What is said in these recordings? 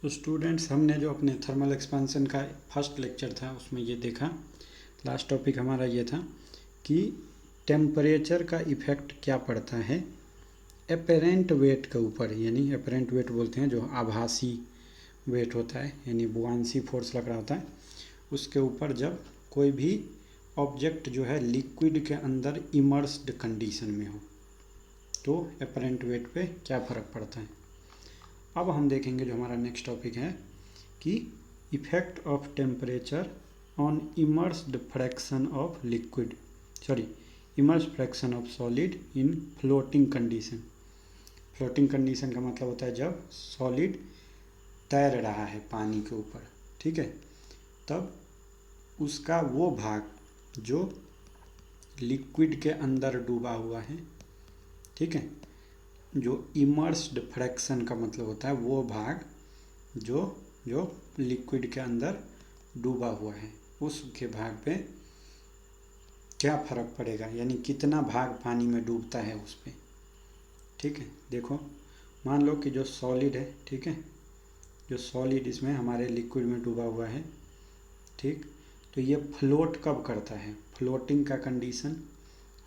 तो स्टूडेंट्स, हमने जो अपने थर्मल एक्सपेंशन का फर्स्ट लेक्चर था उसमें ये देखा, लास्ट टॉपिक हमारा ये था कि टेम्परेचर का इफ़ेक्ट क्या पड़ता है एपरेंट वेट के ऊपर। यानी एपरेंट वेट बोलते हैं जो आभासी वेट होता है, यानी बुआंसी फोर्स लग रहा होता है उसके ऊपर, जब कोई भी ऑब्जेक्ट जो है लिक्विड के अंदर इमर्स्ड कंडीशन में हो तो एपरेंट वेट पे क्या फ़र्क पड़ता है। अब हम देखेंगे जो हमारा नेक्स्ट टॉपिक है कि effect of temperature on immersed fraction of liquid, sorry immersed fraction of solid in floating condition. Floating condition का मतलब होता है जब सॉलिड तैर रहा है पानी के ऊपर, ठीक है, तब उसका वो भाग जो लिक्विड के अंदर डूबा हुआ है, ठीक है, जो इमर्स्ड फ्रैक्शन का मतलब होता है वो भाग जो जो लिक्विड के अंदर डूबा हुआ है उसके भाग पे क्या फ़र्क पड़ेगा, यानी कितना भाग पानी में डूबता है उस पर। ठीक है, देखो मान लो कि जो सॉलिड है, ठीक है, जो सॉलिड इसमें हमारे लिक्विड में डूबा हुआ है, ठीक, तो ये फ्लोट कब करता है। फ्लोटिंग का कंडीशन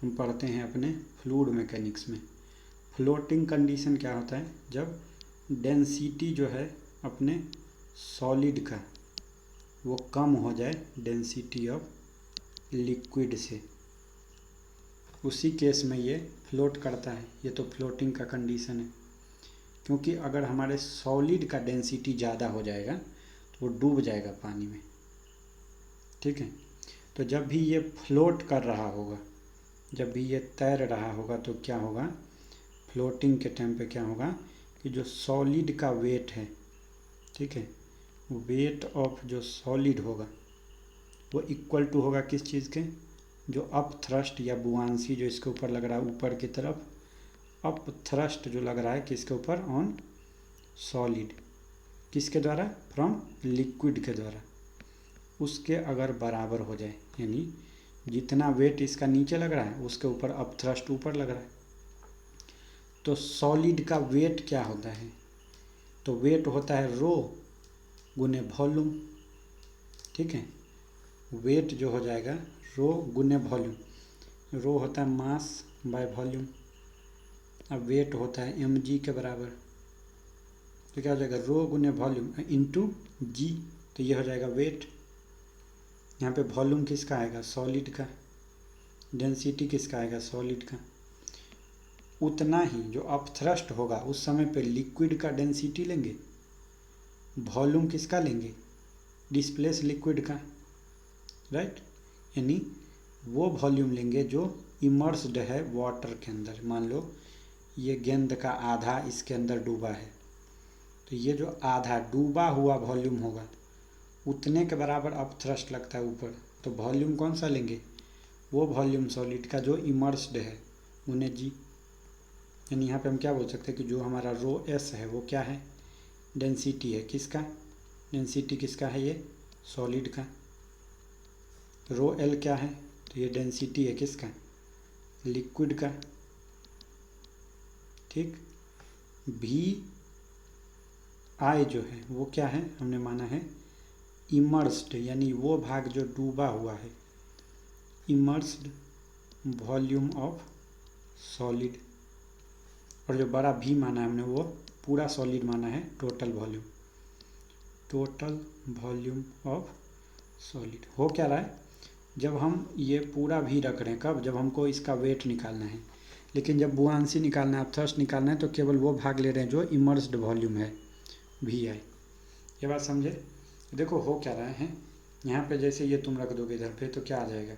हम पढ़ते हैं अपने फ्लूइड मैकेनिक्स में। फ्लोटिंग कंडीशन क्या होता है, जब डेंसिटी जो है अपने सॉलिड का वो कम हो जाए डेंसिटी ऑफ लिक्विड से, उसी केस में ये फ्लोट करता है। ये तो फ्लोटिंग का कंडीशन है, क्योंकि अगर हमारे सॉलिड का डेंसिटी ज़्यादा हो जाएगा तो वो डूब जाएगा पानी में, ठीक है। तो जब भी ये फ्लोट कर रहा होगा, जब भी ये तैर रहा होगा तो क्या होगा, फ्लोटिंग के टाइम पे क्या होगा कि जो सॉलिड का वेट है, ठीक है, वेट ऑफ जो सॉलिड होगा वो इक्वल टू होगा किस चीज़ के, जो अप थ्रस्ट या बुआंसी जो इसके ऊपर लग रहा है ऊपर की तरफ, अप थ्रस्ट जो लग रहा है किसके ऊपर, ऑन सॉलिड, किसके द्वारा, फ्रॉम लिक्विड के द्वारा, उसके अगर बराबर हो जाए, यानी जितना वेट इसका नीचे लग रहा है उसके ऊपर अप थ्रस्ट ऊपर लग रहा है, तो सॉलिड का वेट क्या होता है, तो वेट होता है रो गुने वॉल्यूम, ठीक है, वेट जो हो जाएगा रो गुने वॉल्यूम, रो होता है मास बाय वॉल्यूम, अब वेट होता है mg के बराबर, तो क्या हो जाएगा रो गुने वॉल्यूम इंटू जी, तो ये हो जाएगा वेट। यहाँ पे वॉल्यूम किसका आएगा, सॉलिड का, डेंसिटी किसका आएगा, सॉलिड का। उतना ही जो अपथ्रस्ट होगा उस समय पे लिक्विड का डेंसिटी लेंगे, वॉल्यूम किसका लेंगे, डिस्प्लेस लिक्विड का, राइट, यानी वो वॉल्यूम लेंगे जो इमर्स्ड है वाटर के अंदर। मान लो ये गेंद का आधा इसके अंदर डूबा है, तो ये जो आधा डूबा हुआ वॉल्यूम होगा उतने के बराबर अपथ्रस्ट लगता है ऊपर, तो वॉल्यूम कौन सा लेंगे, वो वॉल्यूम सॉलिड का जो इमर्स्ड है उन्हें जी। यानी यहाँ पे हम क्या बोल सकते हैं कि जो हमारा रो एस है वो क्या है, डेंसिटी है किसका, डेंसिटी किसका है, ये सॉलिड का। रो एल क्या है, तो ये डेंसिटी है किसका, लिक्विड का, ठीक। भी आई जो है वो क्या है, हमने माना है इमर्स्ड, यानी वो भाग जो डूबा हुआ है, इमर्स्ड वॉल्यूम ऑफ सॉलिड, और जो बड़ा भी माना है हमने वो पूरा सॉलिड माना है total volume, total volume of solid. हो क्या रहा है, जब हम ये पूरा भी रख रहे हैं कब, जब हमको इसका वेट निकालना है, लेकिन जब बुआंसी निकालना है, थ्रस्ट निकालना है, तो केवल वो भाग ले रहे हैं जो इमर्स्ड वॉल्यूम है वी आई। ये बात समझे। देखो हो क्या रहा है, यहाँ पे जैसे ये तुम रख दोगे इधर पे तो क्या आ जाएगा,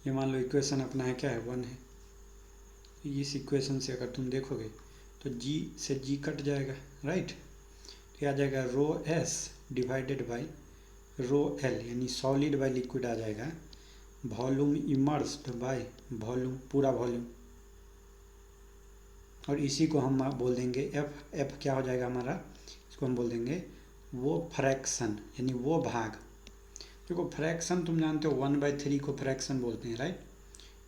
ये मान लो इक्वेशन अपना है क्या है, 1 है, इस इक्वेशन से अगर तुम देखोगे तो जी से जी कट जाएगा, राइट, तो आ जाएगा rho S divided by rho L, यानी सॉलिड बाई लिक्विड आ जाएगा, वॉल्यूम इमर्स्ड बाय वॉल्यूम पूरा वॉल्यूम, और इसी को हम बोल देंगे एफ। एफ क्या हो जाएगा हमारा, इसको हम बोल देंगे वो फ्रैक्शन, यानी वो भाग। देखो फ्रैक्शन तुम जानते हो 1/3 को फ्रैक्शन बोलते हैं, राइट,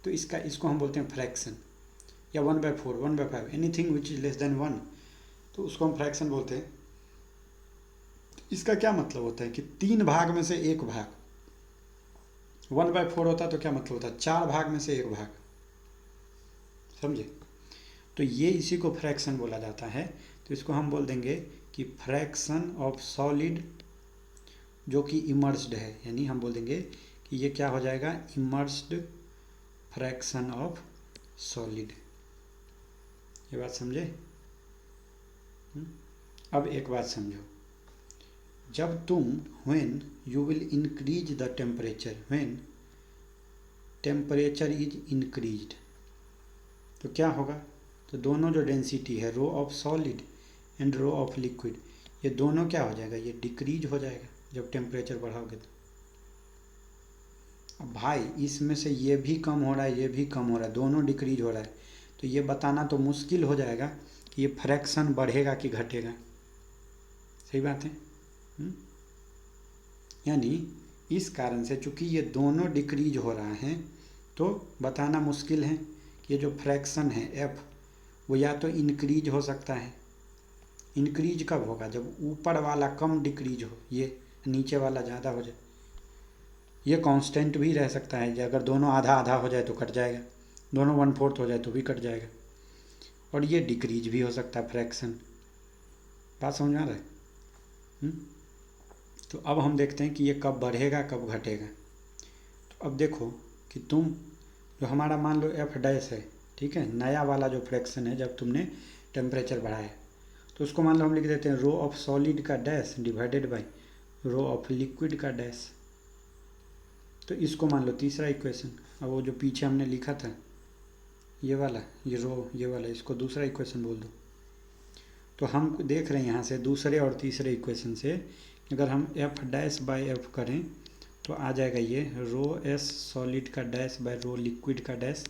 तो इसको हम बोलते हैं फ्रैक्शन, या 1/4 1/5 anything which is less than 1, तो उसको हम फ्रैक्शन बोलते हैं। इसका क्या मतलब होता है कि 3 भाग में से 1 भाग, 1/4 होता है तो क्या मतलब होता है 4 भाग में से 1 भाग, समझे। तो ये इसी को फ्रैक्शन बोला जाता है। तो इसको हम बोल देंगे कि फ्रैक्शन ऑफ सॉलिड जो कि इमर्स्ड है, यानी हम बोल देंगे कि ये क्या हो जाएगा, इमर्स्ड फ्रैक्शन ऑफ सॉलिड। ये बात समझे। अब एक बात समझो, जब तुम when you will increase the temperature, when temperature is increased, तो क्या होगा, तो दोनों जो डेंसिटी है rho of solid and rho of liquid, ये दोनों क्या हो जाएगा, ये डिक्रीज हो जाएगा जब टेम्परेचर बढ़ाओगे तो। अब भाई इसमें से ये भी कम हो रहा है, ये भी कम हो रहा है, दोनों डिक्रीज हो रहा है, तो ये बताना तो मुश्किल हो जाएगा कि ये फ्रैक्शन बढ़ेगा कि घटेगा। सही बात है। यानी इस कारण से चूंकि ये दोनों डिक्रीज हो रहा है तो बताना मुश्किल है कि ये जो फ्रैक्शन है एफ वो या तो इंक्रीज हो सकता है। इंक्रीज कब होगा, जब ऊपर वाला कम डिक्रीज हो, ये नीचे वाला ज़्यादा हो जाए। ये कांस्टेंट भी रह सकता है, अगर दोनों आधा आधा हो जाए तो कट जाएगा, दोनों 1/4 हो जाए तो भी कट जाएगा। और ये डिक्रीज भी हो सकता है फ्रैक्शन। बात समझ में आ रहा है। तो अब हम देखते हैं कि ये कब बढ़ेगा कब घटेगा। तो अब देखो कि तुम जो हमारा मान लो एफ डैश है, ठीक है, नया वाला जो फ्रैक्शन है जब तुमने टेम्परेचर बढ़ाया, तो उसको मान लो हम लिख देते हैं रो ऑफ सॉलिड का dash divided by rho of liquid का डैश। तो इसको मान लो तीसरा इक्वेशन। अब वो जो पीछे हमने लिखा था ये वाला, ये रो ये वाला, इसको दूसरा इक्वेशन बोल दो। तो हम देख रहे हैं यहाँ से दूसरे और तीसरे इक्वेशन से अगर हम एफ डैश बाय एफ करें तो आ जाएगा ये रो एस सॉलिड का डैश बाय रो लिक्विड का डैश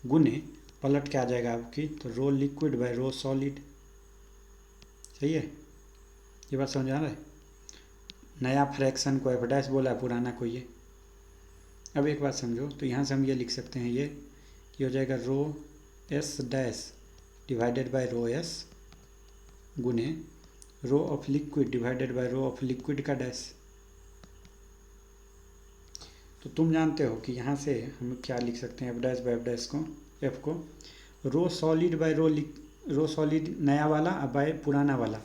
गुने पलट के आ जाएगा आपकी, तो rho liquid by rho solid. सही है, ये बात समझ आ रहा है। नया फ्रैक्शन को एफ डैश बोला, पुराना को ये। अब एक बात समझो, तो यहाँ से हम ये लिख सकते हैं ये हो जाएगा rho S dash divided by rho S गुने rho of liquid divided by rho of liquid का डैश। तो तुम जानते हो कि यहाँ से हम क्या लिख सकते हैं, F dash by F dash को, एफ को रो सॉलिड बाय रो सॉलिड नया वाला बाय पुराना वाला।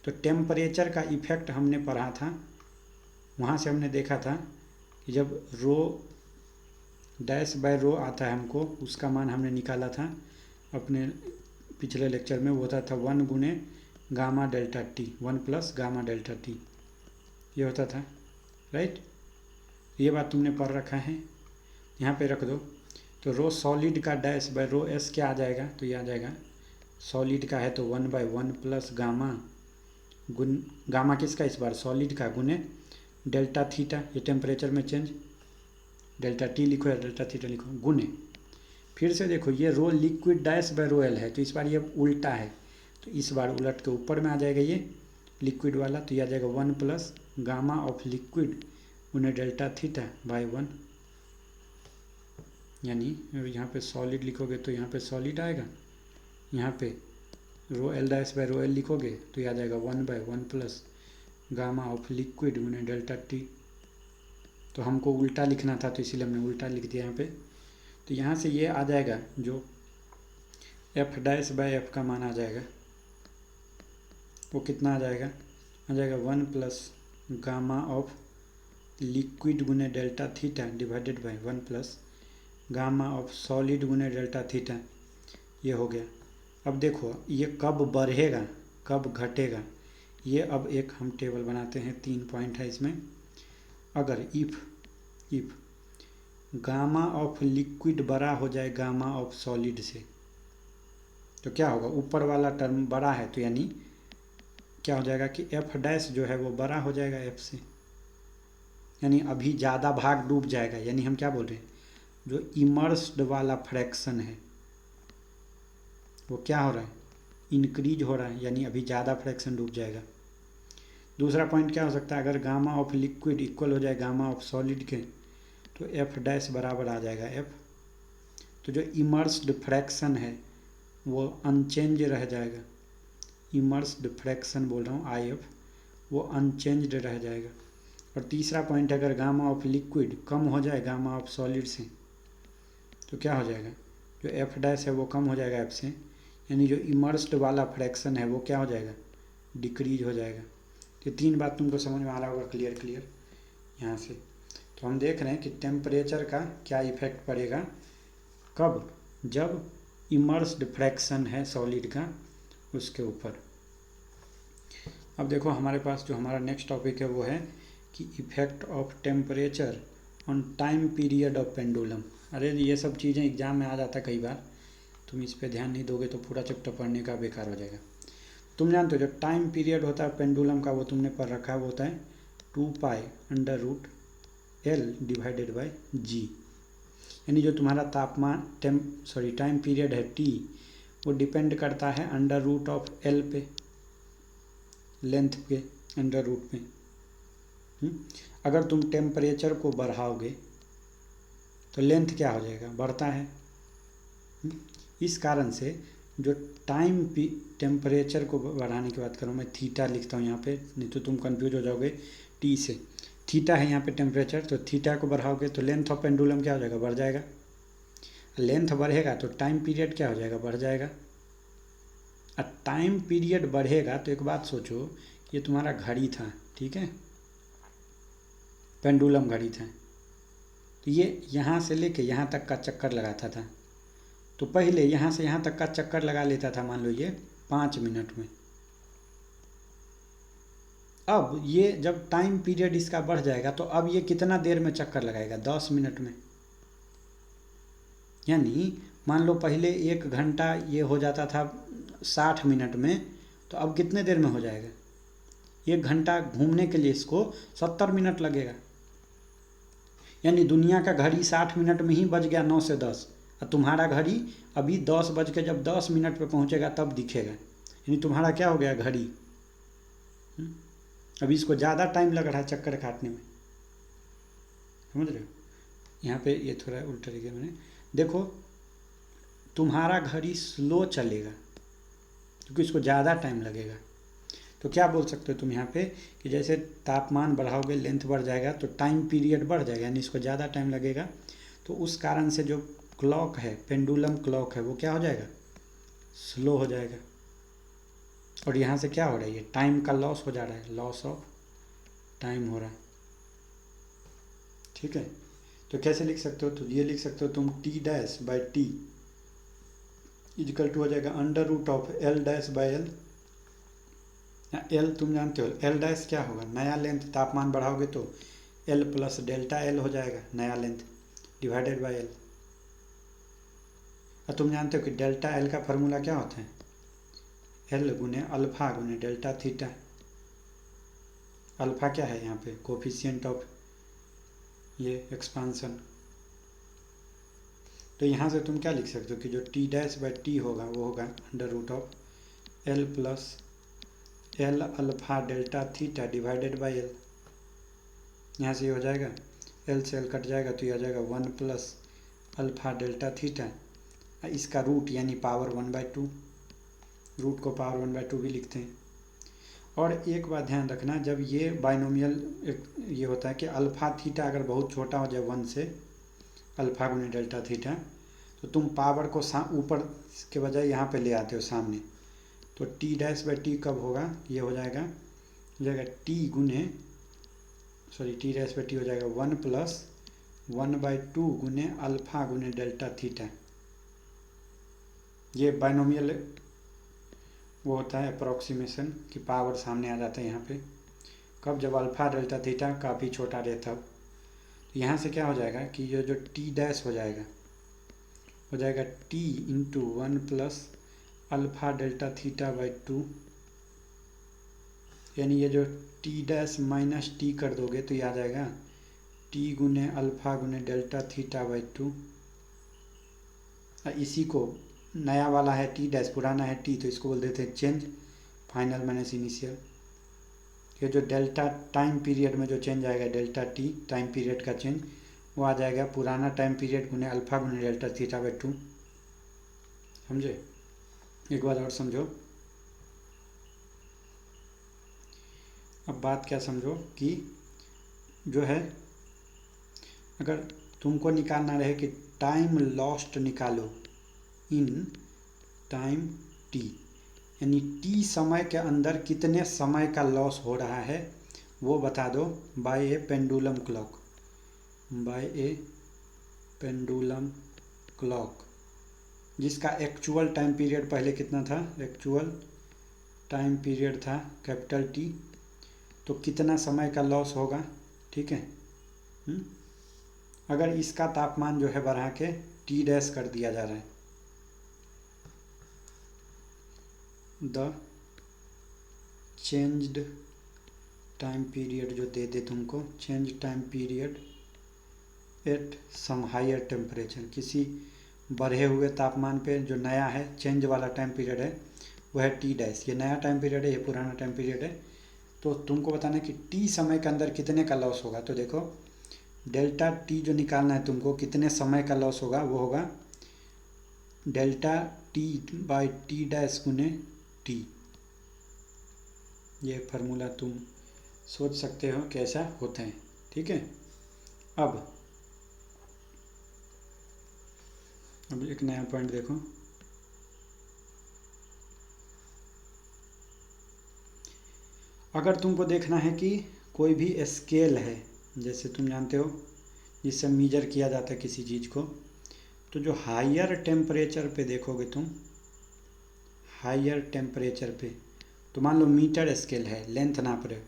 तो टेम्परेचर का इफेक्ट हमने पढ़ा था, वहाँ से हमने देखा था कि जब रो डैश बाय रो आता है हमको, उसका मान हमने निकाला था अपने पिछले लेक्चर में, वो होता था 1 गुने gamma delta T, 1 plus gamma delta T, ये होता था, राइट। ये बात तुमने पढ़ रखा है, यहाँ पे रख दो। तो रो सॉलिड का डैश बाय रो एस क्या आ जाएगा, तो ये आ जाएगा सॉलिड का है तो 1/1 प्लस गामा गुन गामा किसका, इस बार सॉलिड का, गुने डेल्टा थीटा, ये टेम्परेचर में चेंज, डेल्टा टी लिखो या डेल्टा थीटा लिखो, गुने फिर से देखो ये रो liquid dash by rho L है, तो इस बार ये उल्टा है, तो इस बार उलट के ऊपर में आ जाएगा ये लिक्विड वाला, तो ये आ जाएगा 1 प्लस गामा ऑफ लिक्विड उन्हें डेल्टा थीटा बाय 1। यानी यहाँ पे सॉलिड लिखोगे तो यहाँ पे सॉलिड आएगा, यहाँ पे rho L dash by rho L लिखोगे तो ये आ जाएगा 1/1 प्लस गामा ऑफ लिक्विड उन्हें डेल्टा टी। तो हमको उल्टा लिखना था तो इसीलिए हमने उल्टा लिख दिया यहाँ पे। तो यहाँ से ये आ जाएगा जो एफ डैश बाय एफ का मान आ जाएगा वो कितना आ जाएगा, 1 प्लस गामा ऑफ लिक्विड गुने delta theta divided by 1 plus gamma of solid गुने डेल्टा थीटा, ये हो गया। अब देखो ये कब बढ़ेगा कब घटेगा, ये अब एक हम टेबल बनाते हैं, 3 पॉइंट है इसमें। अगर इफ गामा ऑफ लिक्विड बड़ा हो जाए गामा ऑफ सॉलिड से तो क्या होगा, ऊपर वाला टर्म बड़ा है तो यानी क्या हो जाएगा कि एफ डैश जो है वो बड़ा हो जाएगा एफ से, यानी अभी ज़्यादा भाग डूब जाएगा। यानी हम क्या बोल रहे हैं, जो इमर्स्ड वाला फ्रैक्शन है वो क्या हो रहा है, इंक्रीज हो रहा है, यानी अभी ज़्यादा फ्रैक्शन डूब जाएगा। दूसरा पॉइंट क्या हो सकता है, अगर गामा ऑफ लिक्विड इक्वल हो जाए गामा ऑफ सॉलिड के तो एफ डैश बराबर आ जाएगा एफ, तो जो इमर्स्ड फ्रैक्शन है वो अनचेंज रह जाएगा। इमर्स्ड फ्रैक्शन बोल रहा हूँ आई एफ, वो अनचेंज्ड रह जाएगा। और तीसरा पॉइंट, अगर गामा ऑफ लिक्विड कम हो जाए गामा ऑफ सॉलिड से तो क्या हो जाएगा, जो एफ डैश है वो कम हो जाएगा एफ से, यानी जो इमर्स्ड वाला फ्रैक्शन है वो क्या हो जाएगा, डिक्रीज हो जाएगा। ये 3 बात तुमको समझ में आ रहा होगा क्लियर यहाँ से। तो हम देख रहे हैं कि टेम्परेचर का क्या इफेक्ट पड़ेगा, कब, जब इमर्स्ड फ्रैक्शन है सॉलिड का उसके ऊपर। अब देखो हमारे पास जो हमारा नेक्स्ट टॉपिक है वो है कि effect of temperature on time period of pendulum. अरे ये सब चीज़ें एग्जाम में आ जाता है कई बार, तुम इस पे ध्यान नहीं दोगे तो पूरा चैप्टर पढ़ने का बेकार हो जाएगा। तुम जानते हो जो टाइम पीरियड होता है पेंडुलम का, वो तुमने पढ़ रखा है, वो होता है 2π/L डिवाइडेड बाय जी। यानी जो तुम्हारा टाइम पीरियड है टी, वो डिपेंड करता है √L पे, लेंथ पे, √ पे। अगर तुम टेम्परेचर को बढ़ाओगे तो लेंथ क्या हो जाएगा, बढ़ता है। इस कारण से जो टेम्परेचर को बढ़ाने की बात करूँ, मैं थीटा लिखता हूँ यहाँ पे, नहीं तो तुम कंफ्यूज हो जाओगे टी से। थीटा है यहाँ पे टेम्परेचर, तो थीटा को बढ़ाओगे तो लेंथ ऑफ पेंडुलम क्या हो जाएगा, बढ़ जाएगा। लेंथ बढ़ेगा तो टाइम पीरियड क्या हो जाएगा, बढ़ जाएगा। और टाइम पीरियड बढ़ेगा तो एक बात सोचो, ये तुम्हारा घड़ी था, ठीक है, पेंडुलम घड़ी था, तो ये यहाँ से लेके यहाँ तक का चक्कर लगाता था। तो पहले यहाँ से यहाँ तक का चक्कर लगा लेता था, मान लो ये 5 मिनट में। अब ये जब टाइम पीरियड इसका बढ़ जाएगा तो अब ये कितना देर में चक्कर लगाएगा, 10 मिनट में। यानी मान लो पहले 1 घंटा ये हो जाता था 60 मिनट में, तो अब कितने देर में हो जाएगा, 1 घंटा घूमने के लिए इसको 70 मिनट लगेगा। यानी दुनिया का घड़ी 60 मिनट में ही बज गया 9 से 10, और तुम्हारा घड़ी अभी 10 बज के जब 10 मिनट पे पहुंचेगा तब दिखेगा। यानी तुम्हारा क्या हो गया, घड़ी। अभी इसको ज़्यादा टाइम लग रहा है चक्कर काटने में, समझ रहे हो। यहाँ पे ये थोड़ा उल्टा लिखा मैंने, देखो तुम्हारा घड़ी स्लो चलेगा क्योंकि इसको ज़्यादा टाइम लगेगा। तो क्या बोल सकते हो तुम यहाँ पे कि जैसे तापमान बढ़ाओगे लेंथ बढ़ जाएगा तो टाइम पीरियड बढ़ जाएगा, यानी इसको ज़्यादा टाइम लगेगा। तो उस कारण से जो क्लॉक है, पेंडुलम क्लॉक है, वो क्या हो जाएगा, स्लो हो जाएगा। और यहाँ से क्या हो रहा है, ये टाइम का लॉस हो जा रहा है, लॉस ऑफ टाइम हो रहा है, ठीक है। तो कैसे लिख सकते हो, तो ये लिख सकते हो तुम T'/T इक्वल टू हो जाएगा √L'/L। L तुम जानते हो, L' क्या होगा, नया लेंथ, तापमान बढ़ाओगे तो L + ΔL हो जाएगा, नया लेंथ, डिवाइडेड बाय L। और तुम जानते हो कि ΔL का फार्मूला क्या होता है, L × alpha × delta theta. Alpha क्या है यहाँ पे, कोफिशिएंट ऑफ ये एक्सपांसन। तो यहाँ से तुम क्या लिख सकते हो कि जो T'/T होगा वो होगा √L + L alpha delta theta divided by L। यहाँ से ये हो जाएगा, L से L कट जाएगा तो ये आ जाएगा 1 + अल्फ़ा डेल्टा थीटा, इसका रूट यानी पावर 1/2, रूट को पावर 1/2 भी लिखते हैं। और एक बात ध्यान रखना, जब ये बाइनोमियल ये होता है कि अल्फ़ा थीटा अगर बहुत छोटा हो जाए 1 से, अल्फ़ा × डेल्टा थीटा, तो तुम पावर को ऊपर के बजाय यहाँ पे ले आते हो सामने। तो T'/T कब होगा, ये हो जाएगा T'/T हो जाएगा 1 + 1/2 × अल्फ़ा × डेल्टा थीटा। ये बाइनोमियल वो होता है अप्रॉक्सीमेशन कि पावर सामने आ जाता है यहाँ पे, कब, जब अल्फ़ा डेल्टा थीटा काफ़ी छोटा रहता हो। तो यहाँ से क्या हो जाएगा कि ये जो T' हो जाएगा T × 1 + alpha delta theta by 2, यानी ये जो T' - T कर दोगे तो ये आ जाएगा T × alpha × delta theta by 2। इसी को नया वाला है T', पुराना है T, तो इसको बोल देते हैं चेंज, फाइनल माइनस इनिशियल। ये जो डेल्टा टाइम पीरियड में जो चेंज आएगा, ΔT टाइम पीरियड का चेंज, वो आ जाएगा पुराना time period × alpha × delta theta by 2। समझे, एक बार और समझो। अब बात क्या समझो कि जो है, अगर तुमको निकालना रहे कि टाइम लॉस्ट निकालो इन टाइम टी, यानी टी समय के अंदर कितने समय का लॉस हो रहा है वो बता दो बाय ए पेंडुलम क्लॉक, बाय ए पेंडुलम क्लॉक, जिसका एक्चुअल टाइम पीरियड पहले कितना था, एक्चुअल टाइम पीरियड था कैपिटल टी, तो कितना समय का लॉस होगा। ठीक है, अगर इसका तापमान जो है बढ़ा के टी डैश कर दिया जा रहा है, द चेंज्ड टाइम पीरियड जो दे दे तुमको, change time period at some higher temperature, किसी बढ़े हुए तापमान पे जो नया है चेंज वाला टाइम पीरियड है वो है टी डैश, ये नया टाइम पीरियड है, ये पुराना टाइम पीरियड है। तो तुमको बताना है कि टी समय के अंदर कितने का लॉस होगा। तो देखो डेल्टा टी जो निकालना है तुमको, कितने समय का लॉस होगा, वो होगा delta T by T dash गुने टी। ये फार्मूला तुम सोच सकते हो कैसा होता है। ठीक है, अब एक नया पॉइंट देखो, अगर तुमको देखना है कि कोई भी स्केल है, जैसे तुम जानते हो जिससे मीजर किया जाता है किसी चीज़ को, तो जो हायर टेम्परेचर पे देखोगे तुम, हायर टेम्परेचर पे, तो मान लो मीटर स्केल है, लेंथ नाप रहे हो,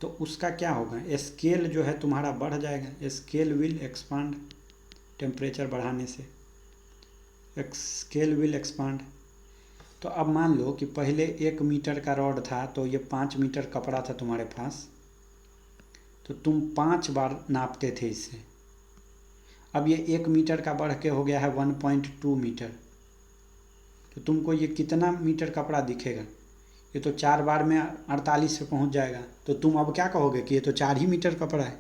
तो उसका क्या होगा, स्केल जो है तुम्हारा बढ़ जाएगा, स्केल विल एक्सपांड, टेम्परेचर बढ़ाने से स्केल विल एक्सपांड। तो अब मान लो कि पहले 1 मीटर का रॉड था, तो ये 5 मीटर कपड़ा था तुम्हारे पास, तो तुम 5 बार नापते थे इससे। अब ये 1 मीटर का बढ़ के हो गया है 1.2 मीटर, तो तुमको ये कितना मीटर कपड़ा दिखेगा, ये तो 4 बार में 48 पे पहुंच जाएगा। तो तुम अब क्या कहोगे कि ये तो 4 ही मीटर कपड़ा है,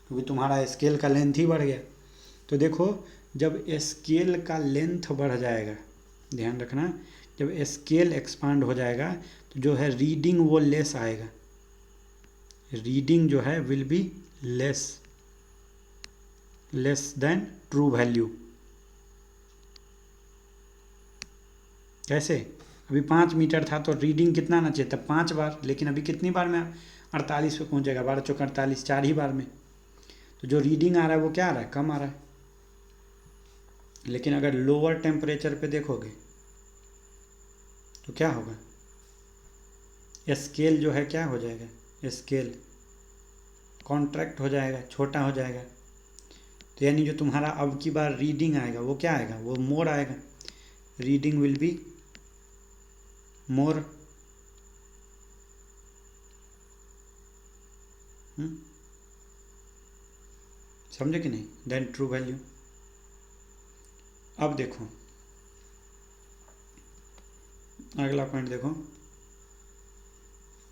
क्योंकि तुम्हारा स्केल का लेंथ ही बढ़ गया। तो देखो जब स्केल का लेंथ बढ़ जाएगा, ध्यान रखना, जब स्केल एक्सपांड हो जाएगा तो जो है रीडिंग वो लेस आएगा, रीडिंग जो है will be less than true value. कैसे, अभी 5 मीटर था तो रीडिंग कितना आना चाहिए था, 5 बार, लेकिन अभी कितनी बार में 48 पे पहुंच जाएगा, 12 चौक 48, 4 ही बार में। तो जो रीडिंग आ रहा है वो क्या आ रहा है, कम आ रहा है। लेकिन अगर लोअर टेम्परेचर पे देखोगे तो क्या होगा, स्केल जो है क्या हो जाएगा, स्केल कॉन्ट्रैक्ट हो जाएगा, छोटा हो जाएगा। तो यानी जो तुम्हारा अब की बार रीडिंग आएगा वो क्या आएगा, वो मोर आएगा, रीडिंग विल बी मोर। समझे कि नहीं, देन ट्रू वैल्यू। अब देखो अगला पॉइंट देखो,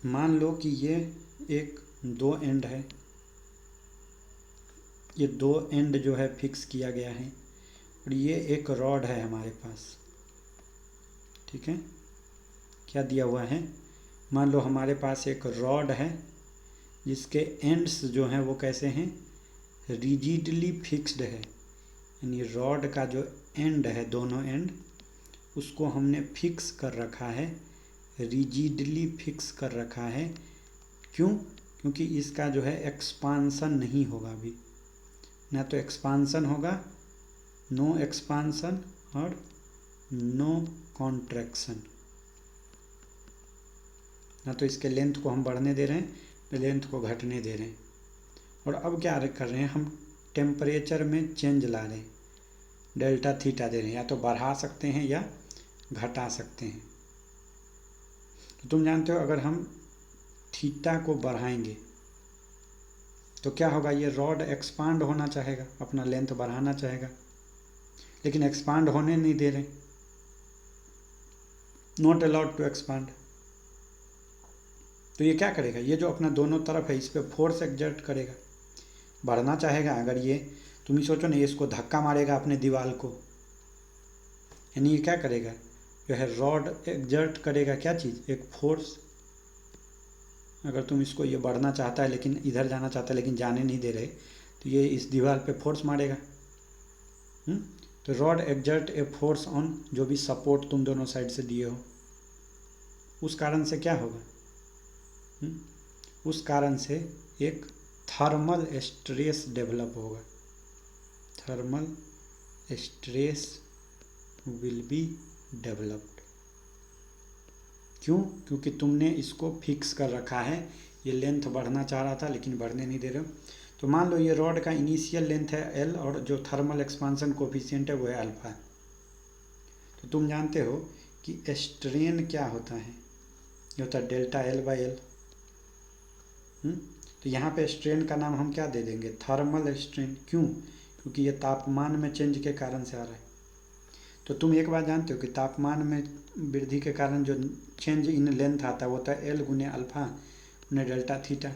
मान लो कि ये एक 2 एंड है, ये 2 एंड जो है फिक्स किया गया है, और ये एक रॉड है हमारे पास। ठीक है, क्या दिया हुआ है, मान लो हमारे पास एक रॉड है जिसके एंड्स जो हैं वो कैसे हैं, रिजिडली फिक्स्ड है, यानी रॉड का जो एंड है, दोनों एंड, उसको हमने फिक्स कर रखा है, रिजिडली फिक्स कर रखा है। क्यों, क्योंकि इसका जो है एक्सपांसन नहीं होगा अभी, ना तो एक्सपांसन होगा, नो एक्सपांसन और नो कॉन्ट्रैक्शन, ना तो इसके लेंथ को हम बढ़ने दे रहे हैं, ना लेंथ को घटने दे रहे हैं। और अब क्या कर रहे हैं, हम टेम्परेचर में चेंज ला रहे हैं, डेल्टा थीटा दे रहे हैं, या तो बढ़ा सकते हैं या घटा सकते हैं। तो तुम जानते हो अगर हम थीटा को बढ़ाएंगे तो क्या होगा, ये रॉड एक्सपांड होना चाहेगा, अपना लेंथ बढ़ाना चाहेगा, लेकिन एक्सपांड होने नहीं दे रहे, नॉट अलाउड टू एक्सपांड। तो ये क्या करेगा, ये जो अपना दोनों तरफ है इस पर फोर्स एक्सर्ट करेगा, बढ़ना चाहेगा। अगर ये तुम ही सोचो ना, ये इसको धक्का मारेगा अपने दीवार को, यानी ये क्या करेगा, जो है रॉड एक्सर्ट करेगा क्या चीज़, एक फोर्स, अगर तुम इसको, ये बढ़ना चाहता है लेकिन इधर जाना चाहता है लेकिन जाने नहीं दे रहे, तो ये इस दीवार पे फोर्स मारेगा। तो rod exert a force on, जो भी सपोर्ट तुम दोनों साइड से दिए हो, उस कारण से क्या होगा? उस कारण से एक थर्मल स्ट्रेस डेवलप होगा। Thermal stress will be developed. क्यों? क्योंकि तुमने इसको फिक्स कर रखा है। ये लेंथ बढ़ना चाह रहा था लेकिन बढ़ने नहीं दे रहे हो। तो मान लो ये रॉड का इनिशियल लेंथ है एल और जो थर्मल एक्सपांसन कोफिशिएंट है वो है अल्फा। तो तुम जानते हो कि स्ट्रेन क्या होता है? ये होता है डेल्टा एल बाई एल। तो यहाँ पे स्ट्रेन का नाम हम क्या दे देंगे? Thermal strain. क्यों? क्योंकि ये तापमान में चेंज के कारण से आ रहा है। तो तुम एक बात जानते हो कि तापमान में वृद्धि के कारण जो चेंज इन लेंथ आता है वो होता है एल गुने अल्फा गुने डेल्टा थीटा।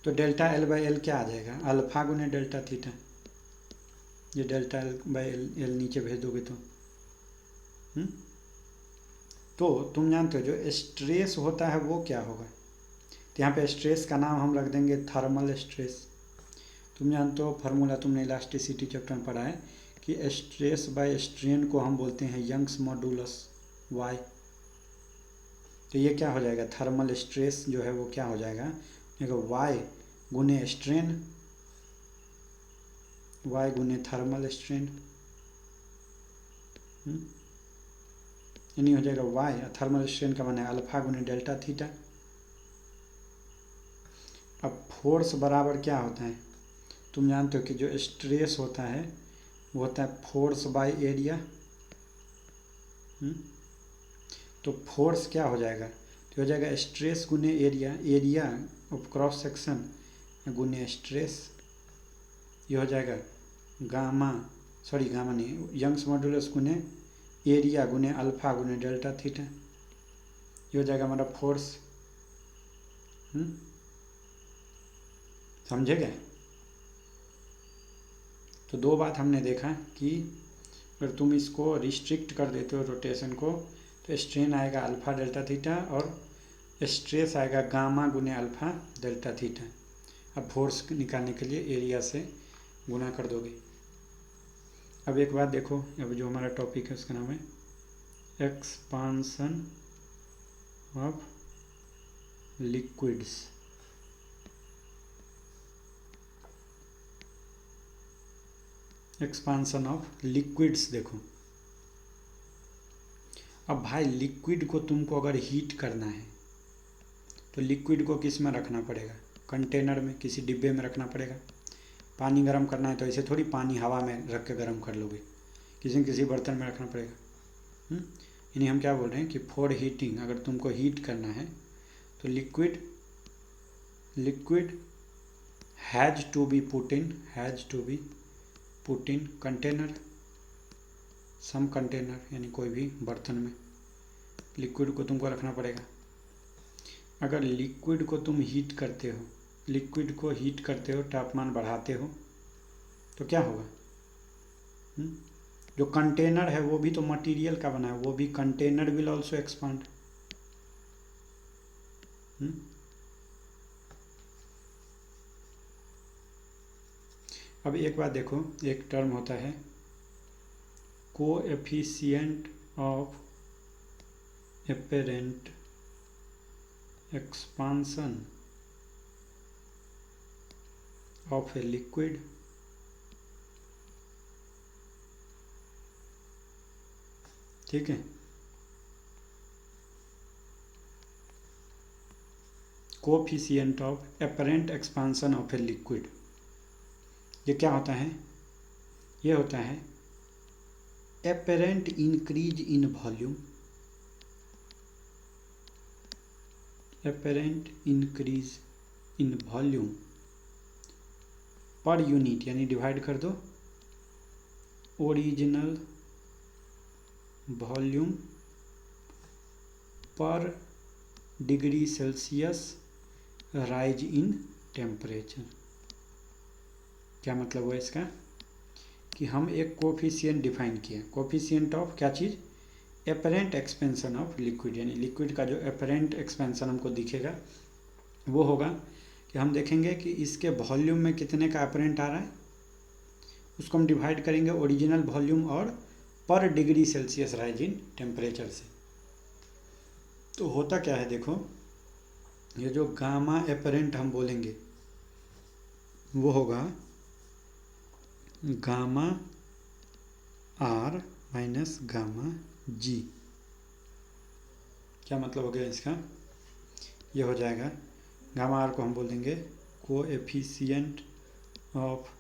तो डेल्टा एल बाई एल क्या आ जाएगा? अल्फा गुने डेल्टा थीटा। ये डेल्टा एल बाई एल नीचे भेज दोगे तो तुम जानते हो जो स्ट्रेस होता है वो क्या होगा? तो यहाँ पे स्ट्रेस का नाम हम रख देंगे थर्मल स्ट्रेस। तुम जानते हो फार्मूला, तुमने इलास्टिसिटी चैप्टर में पढ़ा है कि स्ट्रेस बाय स्ट्रेन को हम बोलते हैं यंग्स मॉडुलस वाई। तो ये क्या हो जाएगा? थर्मल स्ट्रेस जो है वो क्या हो जाएगा? देखो वाई गुने स्ट्रेन, वाई गुने थर्मल स्ट्रेन, यानी हो जाएगा वाई। थर्मल स्ट्रेन का माने अल्फा गुने डेल्टा थीटा। अब फोर्स बराबर क्या होता है? तुम जानते हो कि जो स्ट्रेस होता है वो होता है फोर्स बाय एरिया। तो फोर्स क्या हो जाएगा? तो हो जाएगा स्ट्रेस गुने area, area of cross section गुने स्ट्रेस। ये हो जाएगा गामा नहीं, यंग्स मॉडुलस गुने एरिया गुने अल्फा गुने डेल्टा थीटा। ये हो जाएगा हमारा फोर्स। समझे गए? तो दो बात हमने देखा कि अगर तुम इसको रिस्ट्रिक्ट कर देते हो रोटेशन को, तो स्ट्रेन आएगा अल्फा डेल्टा थीटा और स्ट्रेस आएगा गामा गुने अल्फा डेल्टा थीटा। अब फोर्स निकालने के लिए एरिया से गुना कर दोगे। अब एक बात देखो, अब जो हमारा टॉपिक है उसका नाम है expansion of liquids. Expansion of liquids. देखो अब भाई लिक्विड को तुमको अगर हीट करना है तो लिक्विड को किस में रखना पड़ेगा? कंटेनर में, किसी डिब्बे में रखना पड़ेगा। पानी गर्म करना है तो ऐसे थोड़ी पानी हवा में रख के गर्म कर लोगे, किसी न किसी बर्तन में रखना पड़ेगा। यानी हम क्या बोल रहे हैं कि फॉर हीटिंग, अगर तुमको हीट करना है तो liquid has to be put in container, some container, यानी कोई भी बर्तन में लिक्विड को तुमको रखना पड़ेगा। अगर लिक्विड को तुम हीट करते हो, तापमान बढ़ाते हो, तो क्या होगा? जो कंटेनर है वो भी तो मटेरियल का बना है, वो भी कंटेनर विल ऑल्सो एक्सपांड। अब एक बात देखो, एक टर्म होता है coefficient of apparent expansion of a liquid ठीक है। Coefficient of apparent expansion of a liquid, ये क्या होता है? ये होता है apparent increase in volume, apparent increase in volume per unit, यानी डिवाइड कर दो ओरिजिनल वॉल्यूम पर degree Celsius rise in temperature. क्या मतलब हुआ इसका? कि हम एक कोफिशिएंट डिफाइन किए, कोफिशिएंट ऑफ क्या चीज़? एपरेंट एक्सपेंशन ऑफ लिक्विड, यानी लिक्विड का जो एपरेंट एक्सपेंशन हमको दिखेगा वो होगा कि हम देखेंगे कि इसके वॉल्यूम में कितने का एपरेंट आ रहा है, उसको हम डिवाइड करेंगे ओरिजिनल वॉल्यूम और पर degree Celsius rise in temperature से। तो होता क्या है देखो, ये जो गामा एपरेंट हम बोलेंगे वो होगा गामा आर माइनस गामा जी। क्या मतलब हो गया इसका, ये हो जाएगा गामा आर को हम बोल देंगे coefficient of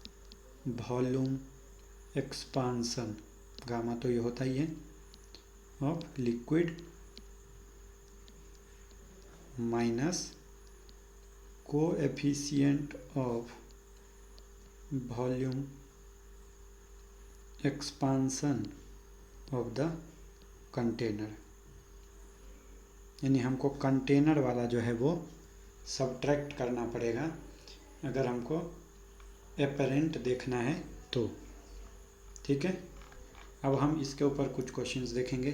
volume expansion, gamma तो ये होता ही है, of liquid minus coefficient of volume expansion of the container. यानी हमको कंटेनर वाला जो है वो सब्ट्रैक्ट करना पड़ेगा अगर हमको एपरेंट देखना है तो। ठीक है, अब हम इसके ऊपर कुछ क्वेश्चंस देखेंगे।